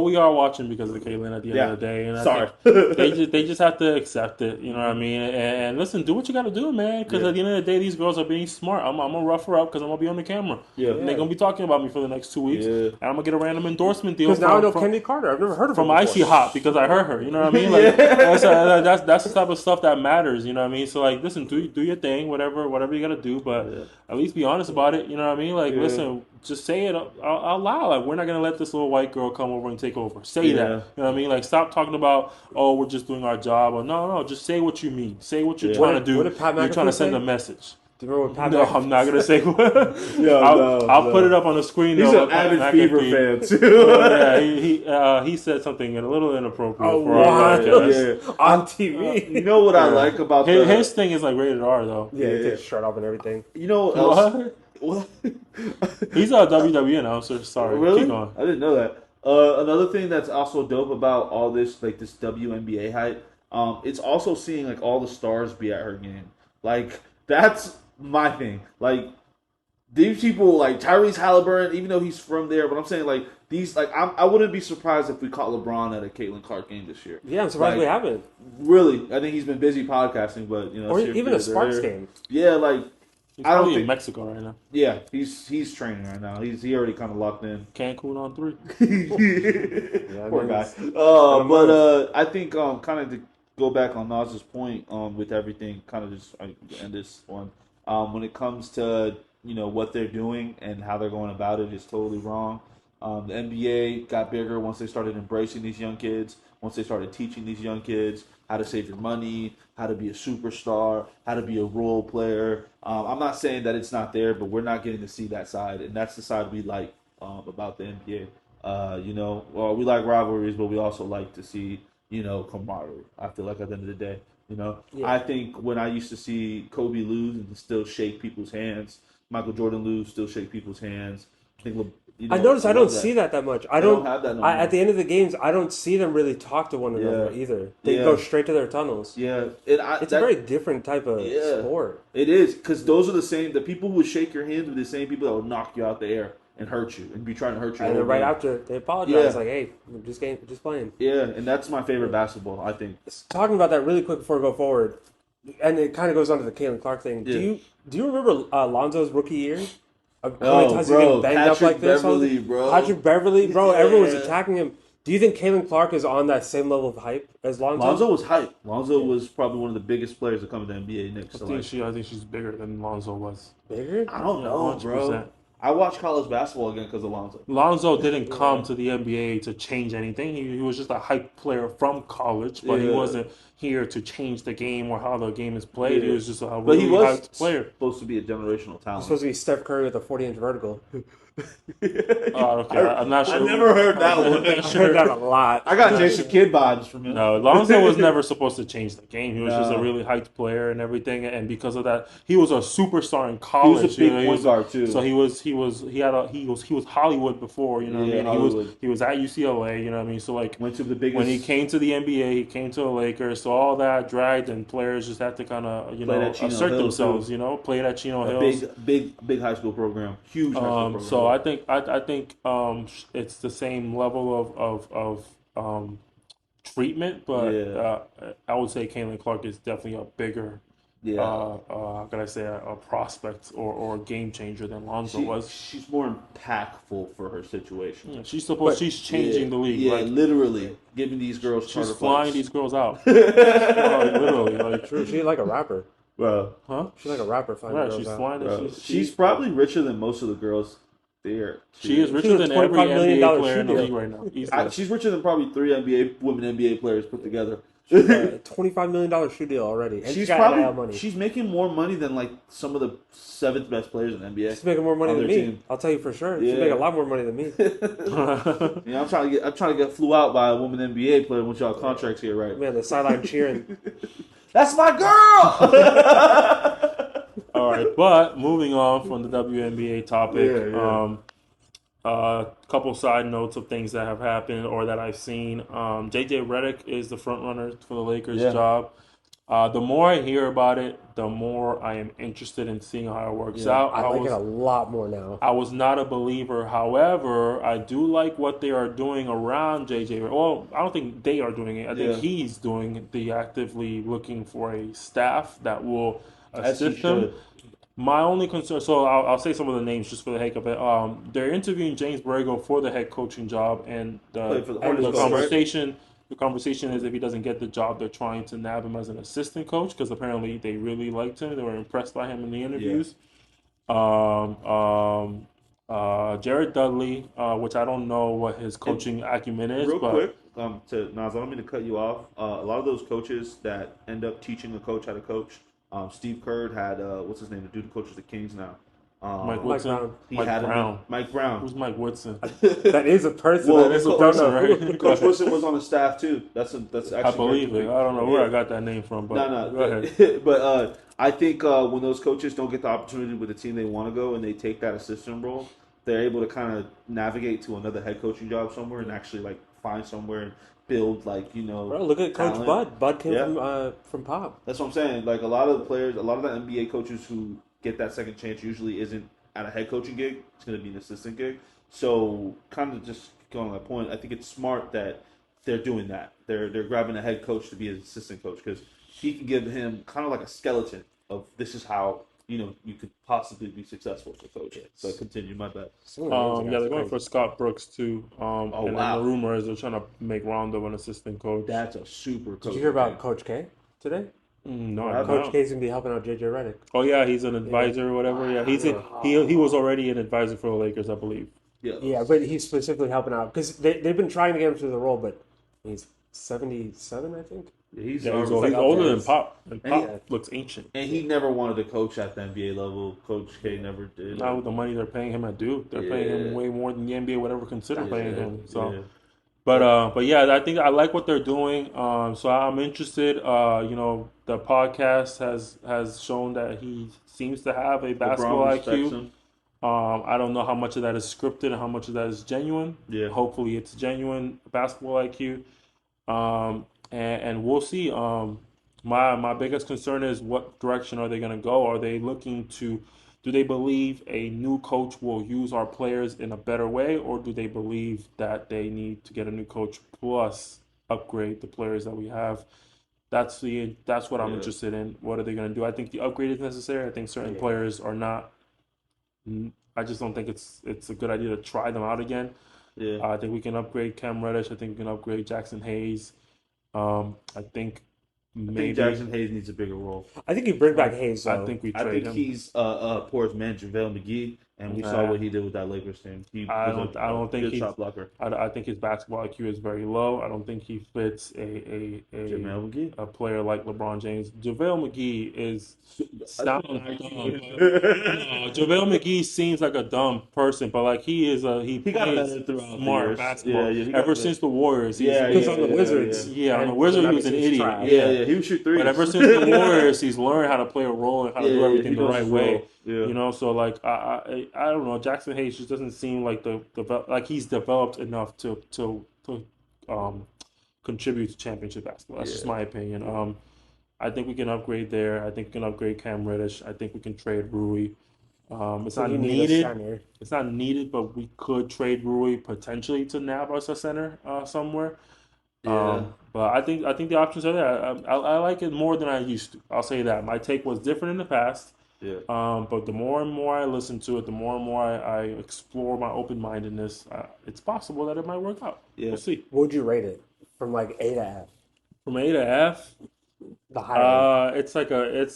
we are watching because of Caitlyn at the end of the day, and sorry, they just have to accept it. You know what I mean? And listen, do what you got to do, man. Because at the end of the day, these girls are being smart. I'm gonna rough her up because I'm gonna be on the camera. And they're gonna be talking about me for the next 2 weeks. And I'm gonna get a random endorsement deal. Because now I know Candy Carter. I've never heard of her from Icy Hot because I heard her. You know what I mean? Like that's the type of stuff that matters. You know what I mean? So like, listen, do your thing, whatever you gotta do, but at least be honest about it. You know what I mean? Like, listen, just say it out loud. Like, we're not gonna let this little white girl come over and take over. Say that. You know what I mean? Like, stop talking about, oh, we're just doing our job. Or no, just say what you mean. Say what you're trying to do. You're trying to send a message. Do you remember what Pat? No, I'm not gonna say. I'll put it up on the screen. He's an avid Fever fan too. He said something a little inappropriate for our podcast on TV. You know what I like about his thing is like rated R though. Yeah, he takes his shirt off and everything. You know what else? What? He's a WWE announcer. Sorry, really? Keep going. I didn't know that. Another thing that's also dope about all this, like this WNBA hype, it's also seeing like all the stars be at her game. Like that's my thing. Like these people, like Tyrese Halliburton, even though he's from there, but I'm saying like these, like I wouldn't be surprised if we caught LeBron at a Caitlin Clark game this year. Yeah, I'm surprised we haven't. Really, I think he's been busy podcasting, but or even a Sparks game. Yeah, like. He's probably in Mexico right now. Yeah, he's training right now. He already kind of locked in. Cancun on 3. Poor guy. But I think kind of to go back on Nas's point with everything, kind of just end this one. When it comes to what they're doing and how they're going about it is totally wrong. The NBA got bigger once they started embracing these young kids. Once they started teaching these young kids how to save your money, how to be a superstar, how to be a role player. I'm not saying that it's not there, but we're not getting to see that side, and that's the side we like about the NBA. We like rivalries, but we also like to see camaraderie. I feel like at the end of the day, I think when I used to see Kobe lose and still shake people's hands, Michael Jordan lose, still shake people's hands. I notice I don't see that much. I don't have that. At the end of the games, I don't see them really talk to one another either. They go straight to their tunnels. Yeah, it's a very different type of sport. It is, because those are the people who would shake your hand are the same people that will knock you out the air and hurt you and be trying to hurt you. And then right after they apologize, like, "Hey, we're just playing." Yeah, and that's my favorite basketball. I think. Talking about that really quick before we go forward, and it kind of goes on to the Caitlin Clark thing. Yeah. Do you remember Lonzo's rookie year? How many times he getting banged up like this? Patrick Beverly, bro. Yeah. Everyone was attacking him. Do you think Caitlin Clark is on that same level of hype as Lonzo? Lonzo was hype. Lonzo was probably one of the biggest players to come to the NBA next. I think she's bigger than Lonzo was. Bigger? I don't know, 100%. Bro. I watched college basketball again because of Lonzo. Lonzo didn't come to the NBA to change anything. He was just a hype player from college, but he wasn't here to change the game or how the game is played. He was just a really hyped player. Supposed to be a generational talent. Supposed to be Steph Curry with a 40-inch vertical. Okay. I'm not sure. I never heard that one. I heard that a lot. I got Jason Kidd vibes from him. No, Lonzo was never supposed to change the game. He was just a really hyped player and everything, and because of that, he was a superstar in college. He was a big point guard too. So he was Hollywood before. You know what I mean? Hollywood. He was at UCLA. You know what I mean? So like went to the biggest. When he came to the NBA, he came to the Lakers. So all that dragged, and players just had to kind of assert themselves. Too. Played at Chino Hills. Big high school program. Huge high school program. So I think it's the same level of treatment, but I would say Caitlin Clark is definitely a bigger, how can I say, a prospect or game changer than Lonzo was. She's more impactful for her situation. Yeah, she's changing the league. Yeah, like, literally giving these girls. She's flying these girls out. Literally, like true. She's like a rapper. Well, She's like a rapper. She's flying. She's probably richer than most of the girls. There. She is richer than every NBA player in the league right now. She's richer than probably 3 women NBA players put together. $25 million shoe deal already. And she's got money. She's making more money than like some of the 7th best players in the NBA. She's making more money than me. Team. I'll tell you for sure. She's making a lot more money than me. I'm trying to get flew out by a woman NBA player with y'all contracts here, right? Man, the sideline cheering. That's my girl. All right, but moving on from the WNBA topic, a couple side notes of things that have happened or that I've seen. JJ Redick is the front runner for the Lakers job. The more I hear about it, the more I am interested in seeing how it works out. I like it a lot more now. I was not a believer. However, I do like what they are doing around JJ. Well, I don't think they are doing it. I think he's doing the actively looking for a staff that will assist him. My only concern, so I'll say some of the names just for the heck of it. They're interviewing James Borrego for the head coaching job, and the conversation is if he doesn't get the job, they're trying to nab him as an assistant coach because apparently they really liked him. They were impressed by him in the interviews. Jared Dudley, which I don't know what his coaching acumen is. Real but quick, to Nas, I don't mean to cut you off. A lot of those coaches that end up teaching a coach how to coach, Steve Kerr had what's his name, the dude who coaches the Kings now. Mike Woodson. Mike Brown. Mike Brown. Who's Mike Woodson? That is a person. Well, that is a person, right? Coach Woodson was on the staff too. That's actually. I believe it. I don't know where I got that name from, but no. Go ahead. But I think when those coaches don't get the opportunity with the team they want to go and they take that assistant role, they're able to kind of navigate to another head coaching job somewhere and actually like find somewhere and build Bro, look at Coach talent. Bud. Bud came from Pop. That's what I'm saying. Like a lot of the players, a lot of the NBA coaches who get that second chance usually isn't at a head coaching gig. It's going to be an assistant gig. So kind of just going on that point, I think it's smart that they're doing that. They're grabbing a head coach to be an assistant coach because he can give him kind of like a skeleton of this is how you could possibly be successful as a coach. So continue, my bad. They're going for Scott Brooks too. And wow. the rumor is they're trying to make Rondo an assistant coach. That's a super coach. Did you hear about Coach K today? No, Coach K's gonna be helping out JJ Redick. Oh yeah, he's an advisor or whatever. Yeah, he was already an advisor for the Lakers, I believe. Yeah, but he's specifically helping out because they've been trying to get him to the role, but he's 77, I think. He's older than Pop. And Pop looks ancient. And he never wanted to coach at the NBA level. Coach K never did. Not with the money they're paying him at Duke. They're paying him way more than the NBA would ever consider paying him. So, but yeah, I think I like what they're doing. So I'm interested. The podcast has shown that he seems to have a basketball IQ. I don't know how much of that is scripted and how much of that is genuine. Yeah. Hopefully, it's genuine basketball IQ. And we'll see. My biggest concern is what direction are they going to go? Are they looking to? Do they believe a new coach will use our players in a better way, or do they believe that they need to get a new coach plus upgrade the players that we have? That's what I'm interested in. What are they going to do? I think the upgrade is necessary. I think certain players are not. I just don't think it's a good idea to try them out again. Yeah. I think we can upgrade Cam Reddish. I think we can upgrade Jackson Hayes. I think maybe Jackson Hayes needs a bigger role. I think you bring back Hayes. I think we trade him. He's poor man JaVale McGee, and we saw what he did with that Lakers team. I don't think he's shot blocker. I think his basketball IQ is very low. I don't think he fits a player like LeBron James. JaVale McGee is JaVale McGee seems like a dumb person, but like he plays smart basketball. Ever since the Warriors, because on the Wizards, on the Wizards he was an idiot. He would shoot threes. But ever since the Warriors, he's learned how to play a role and how to do everything the right way. Yeah. So like I don't know. Jackson Hayes just doesn't seem like he's developed enough to contribute to championship basketball. That's just my opinion. I think we can upgrade there. I think we can upgrade Cam Reddish. I think we can trade Rui. It's not needed. It's not needed, but we could trade Rui potentially to nab us a center somewhere. But I think the options are there. I like it more than I used to. I'll say that. My take was different in the past. Yeah. But the more and more I listen to it, the more and more I explore my open-mindedness, it's possible that it might work out. Yeah. We'll see. What would you rate it? From like A to F? From A to F? The higher. It's like a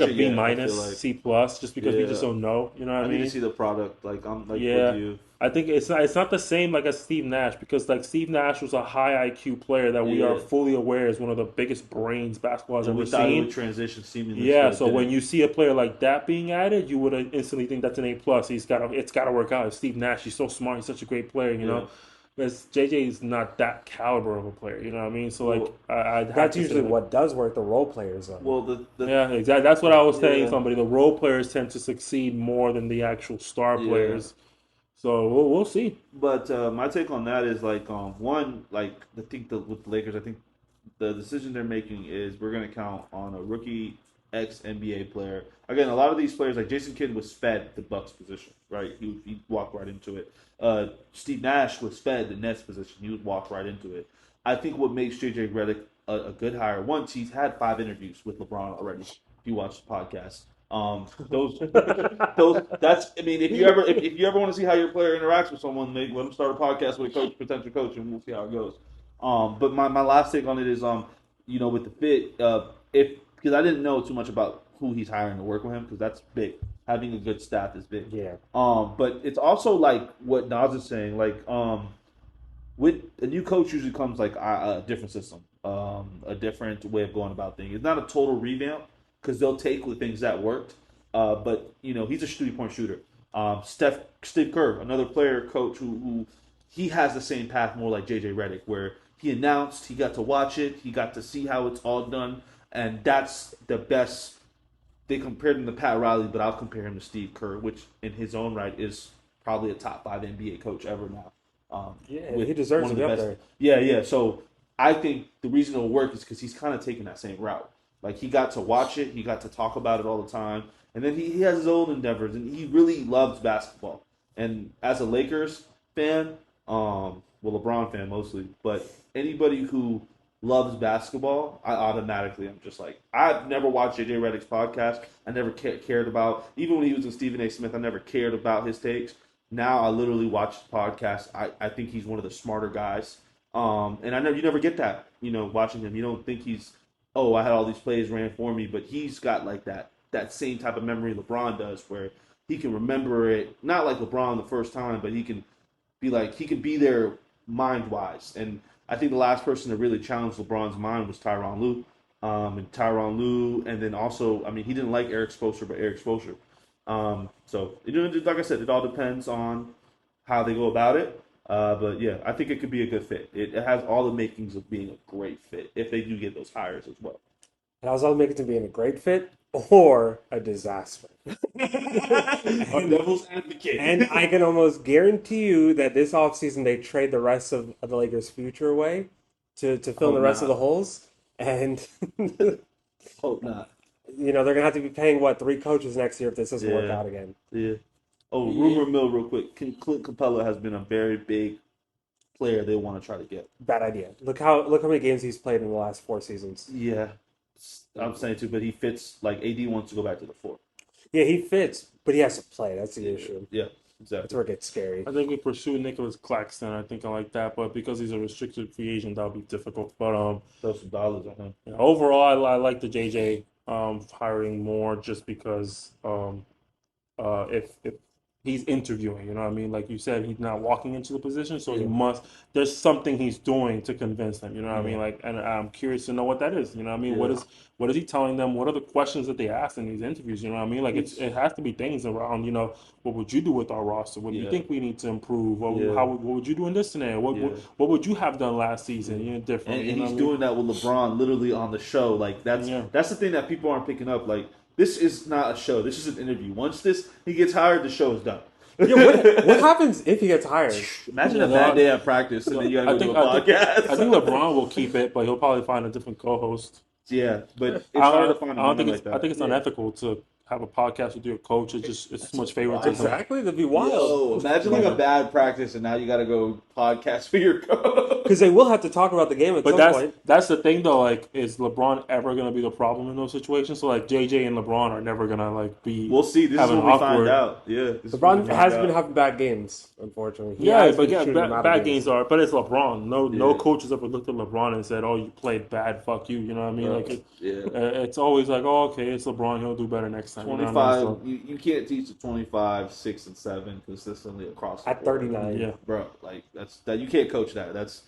B minus, like. C plus, just because we just don't know. You know what I mean? I need to see the product. Like I'm like with you. I think it's not the same like as Steve Nash, because like Steve Nash was a high IQ player that we are fully aware is one of the biggest brains basketball has ever seen. He would transition seemingly. Yeah, so when you see a player like that being added, you would instantly think that's an A plus. It's got to work out. It's Steve Nash, he's so smart, he's such a great player, you know. Because JJ is not that caliber of a player, you know what I mean? So like, that's usually what does work. The role players, though. Well, yeah, exactly. That's what I was telling somebody. The role players tend to succeed more than the actual star players. So we'll see. But my take on that is like one, like I think with the Lakers, I think the decision they're making is we're going to count on a rookie ex-NBA player. Again, a lot of these players, like Jason Kidd was fed the Bucks position, right? He walked right into it. Steve Nash was fed the Nets position. He would walk right into it. I think what makes JJ Redick a good hire, once he's had 5 interviews with LeBron already. If you watch the podcast. That's. I mean, if you ever want to see how your player interacts with someone, let them start a podcast with a potential coach, and we'll see how it goes. But my last take on it is, with the fit, because I didn't know too much about who he's hiring to work with him, because that's big. having a good staff is big. Yeah. But it's also like what Nas is saying. Like, with a new coach usually comes like a different system, a different way of going about things. It's not a total revamp because they'll take the things that worked. But he's a 3-point shooter. Steve Kerr, another player coach who he has the same path, more like JJ Redick, where he announced, he got to watch it, he got to see how it's all done, and that's the best. They compared him to Pat Riley, but I'll compare him to Steve Kerr, which in his own right is probably a top 5 NBA coach ever now. He deserves to be up there. Yeah. So I think the reason it'll work is because he's kind of taking that same route. Like, he got to watch it, he got to talk about it all the time, and then he has his own endeavors, and he really loves basketball. And as a Lakers fan, LeBron fan mostly, but anybody who loves basketball, I automatically am just like, I've never watched JJ Redick's podcast. I never cared about, even when he was with Stephen A. Smith, I never cared about his takes. Now I literally watch the podcast. I think he's one of the smarter guys. And you never get that, watching him. You don't think he's, I had all these plays ran for me, but he's got like that same type of memory LeBron does, where he can remember it, not like LeBron the first time, but he can be there mind-wise. And I think the last person to really challenge LeBron's mind was Tyronn Lue. And then also, he didn't like Eric Spoelstra, but Eric Spoelstra. So, like I said, it all depends on how they go about it. But yeah, I think it could be a good fit. It has all the makings of being a great fit if they do get those hires as well. It has all the makings of being a great fit or a disaster. A devil's advocate. And I can almost guarantee you that this offseason they trade the rest of the Lakers' future away to fill in the rest of the holes. And hope not. They're going to have to be paying, 3 coaches next year if this doesn't work out again. Yeah. Oh, rumor mill real quick. Clint Capella has been a very big player they want to try to get. Bad idea. Look how many games he's played in the last 4 seasons. Yeah. I'm saying too, but he fits, like AD wants to go back to the 4. Yeah, he fits, but he has to play. That's the issue. Yeah, exactly. That's where it gets scary. I think we pursue Nicholas Claxton. I think I like that, but because he's a restricted free agent, that'll be difficult. But throw some dollars on him. Yeah, overall, I like the JJ hiring more just because if he's interviewing, you know what I mean? Like you said, he's not walking into the position, so there's something he's doing to convince them, you know what I mean? Like, and I'm curious to know what that is, you know what I mean? What is he telling them? What are the questions that they ask in these interviews, you know what I mean? Like, it has to be things around, what would you do with our roster? What do you think we need to improve? What would you do in this scenario? What would you have done last season? Different. And he's doing that with LeBron literally on the show. Like, that's the thing that people aren't picking up. Like, this is not a show. This is an interview. Once he gets hired, the show is done. What happens if he gets hired? Imagine a bad day at practice and then you got to go to a podcast. I think LeBron will keep it, but he'll probably find a different co-host. Yeah, but it's hard to find a like that. I think it's unethical to have a podcast with your coach. It's too much favoritism. Exactly, that'd be wild. Imagine like a bad practice and now you got to go podcast for your coach. Because they will have to talk about the game at some point. That's the thing though. Like, is LeBron ever going to be the problem in those situations? So like JJ and LeBron are never going to be. We'll see. This is when we find out. Yeah, LeBron has been having bad games, unfortunately. Bad games are. But it's LeBron. No coach has ever looked at LeBron and said, "Oh, you played bad. Fuck you." You know what I mean? It's always like, "Oh, okay, it's LeBron. He'll do better next time." 25. You can't teach the 25, 6, and 7 consistently across the at 39. Yeah, bro. Like that you can't coach that. That's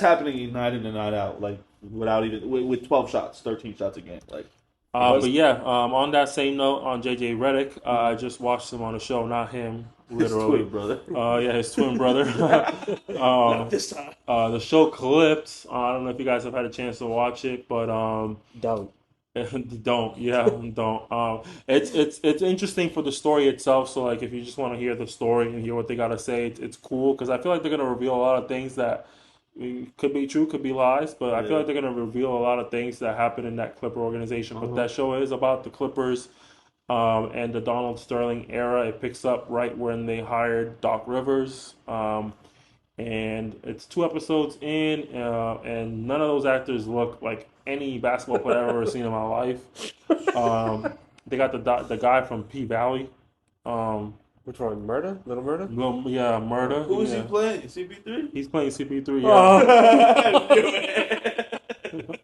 happening night in and night out. Like without even with 12 shots, 13 shots a game. Like. On that same note, on JJ Redick, I just watched him on a show, not him, literally. His twin brother. His twin brother. Not this time. The show Clipped. I don't know if you guys have had a chance to watch it, but don't. Don't. It's interesting for the story itself. So like, if you just want to hear the story and hear what they gotta say, it's cool because I feel like they're gonna reveal a lot of things that could be true, could be lies, but I feel like they're gonna reveal a lot of things that happen in that Clipper organization. But that show is about the Clippers and the Donald Sterling era. It picks up right when they hired Doc Rivers. And it's 2 episodes in, and none of those actors look like any basketball player I've ever seen in my life. They got the guy from P Valley. Which one? Murda? Little Murda? Murda. Who is he playing? CP3? He's playing CP3.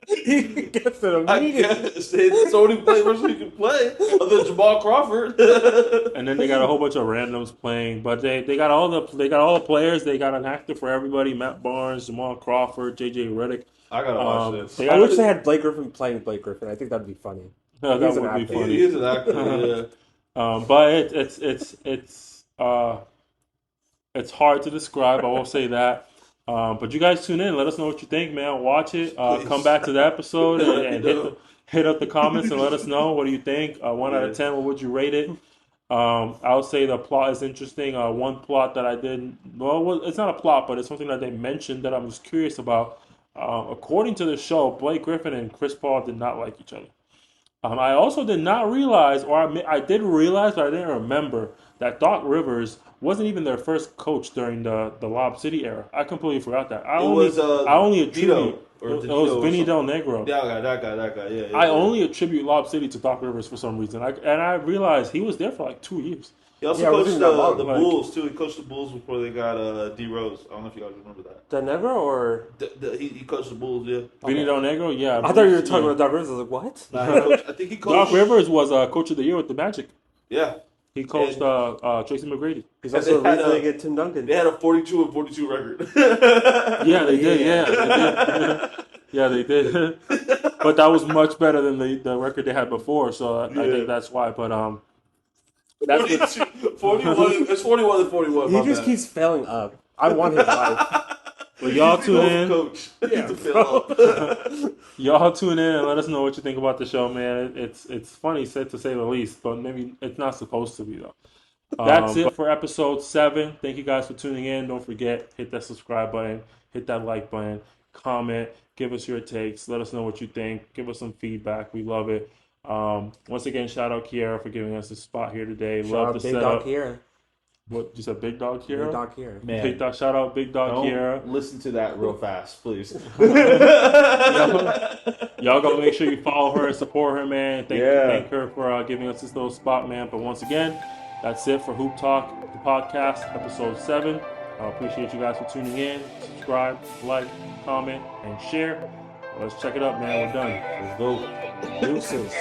He gets listed immediately. It's the only person you can play other than Jamal Crawford. And then they got a whole bunch of randoms playing, but they got all the players. They got an actor for everybody: Matt Barnes, Jamal Crawford, JJ Redick. I gotta watch this. I wish they had Blake Griffin playing Blake Griffin. I think that'd be funny. No, that would be funny. He is an actor. Yeah. But it's hard to describe. I won't say that. But you guys tune in. Let us know what you think, man. Watch it. Come back to the episode and hit up the comments and let us know. What do you think? 1 out of 10, what would you rate it? I would say the plot is interesting. One plot that I didn't... Well, it's not a plot, but it's something that they mentioned that I'm just curious about. According to the show, Blake Griffin and Chris Paul did not like each other. I also did not realize, or I did realize, but I didn't remember, that Doc Rivers wasn't even their first coach during the Lob City era. I completely forgot that. I only attribute it was Vinny Del Negro. That guy. Yeah. I only attribute Lob City to Doc Rivers for some reason. I realized he was there for like 2 years. He also coached the Bulls too. He coached the Bulls before they got D Rose. I don't know if you guys remember that. Del Negro or he coached the Bulls, yeah. Vinny Del Negro, yeah. I thought you were talking about Doc Rivers. I was like, what? I think he coached. Doc Rivers was Coach of the Year with the Magic. Yeah. He coached Tracy McGrady. He's also a reason to get Tim Duncan. They had a 42-42 record. Yeah, they did. Yeah, they did. Yeah, they did. But that was much better than the record they had before. So I think that's why. But that's 41. It's 41-41. He just keeps failing up. I want his life. Well, y'all tune in. Coach. Yeah, y'all tune in and let us know what you think about the show, man. It's funny, to say the least, but maybe it's not supposed to be though. That's it for episode 7. Thank you guys for tuning in. Don't forget, hit that subscribe button, hit that like button, comment, give us your takes, let us know what you think, give us some feedback. We love it. Once again, shout out Kiera for giving us this spot here today. Love the setup. Kiera. What you said, Big Dog Kiera? Big Dog Kiera. Man. Big Dog, shout out Big Dog Kiera. Listen to that real fast, please. Y'all gotta make sure you follow her and support her, man. Thank her for giving us this little spot, man. But once again, that's it for Hoop Talk, the podcast, episode 7. I appreciate you guys for tuning in. Subscribe, like, comment, and share. Let's check it up, man. We're done. Let's go. Deuces.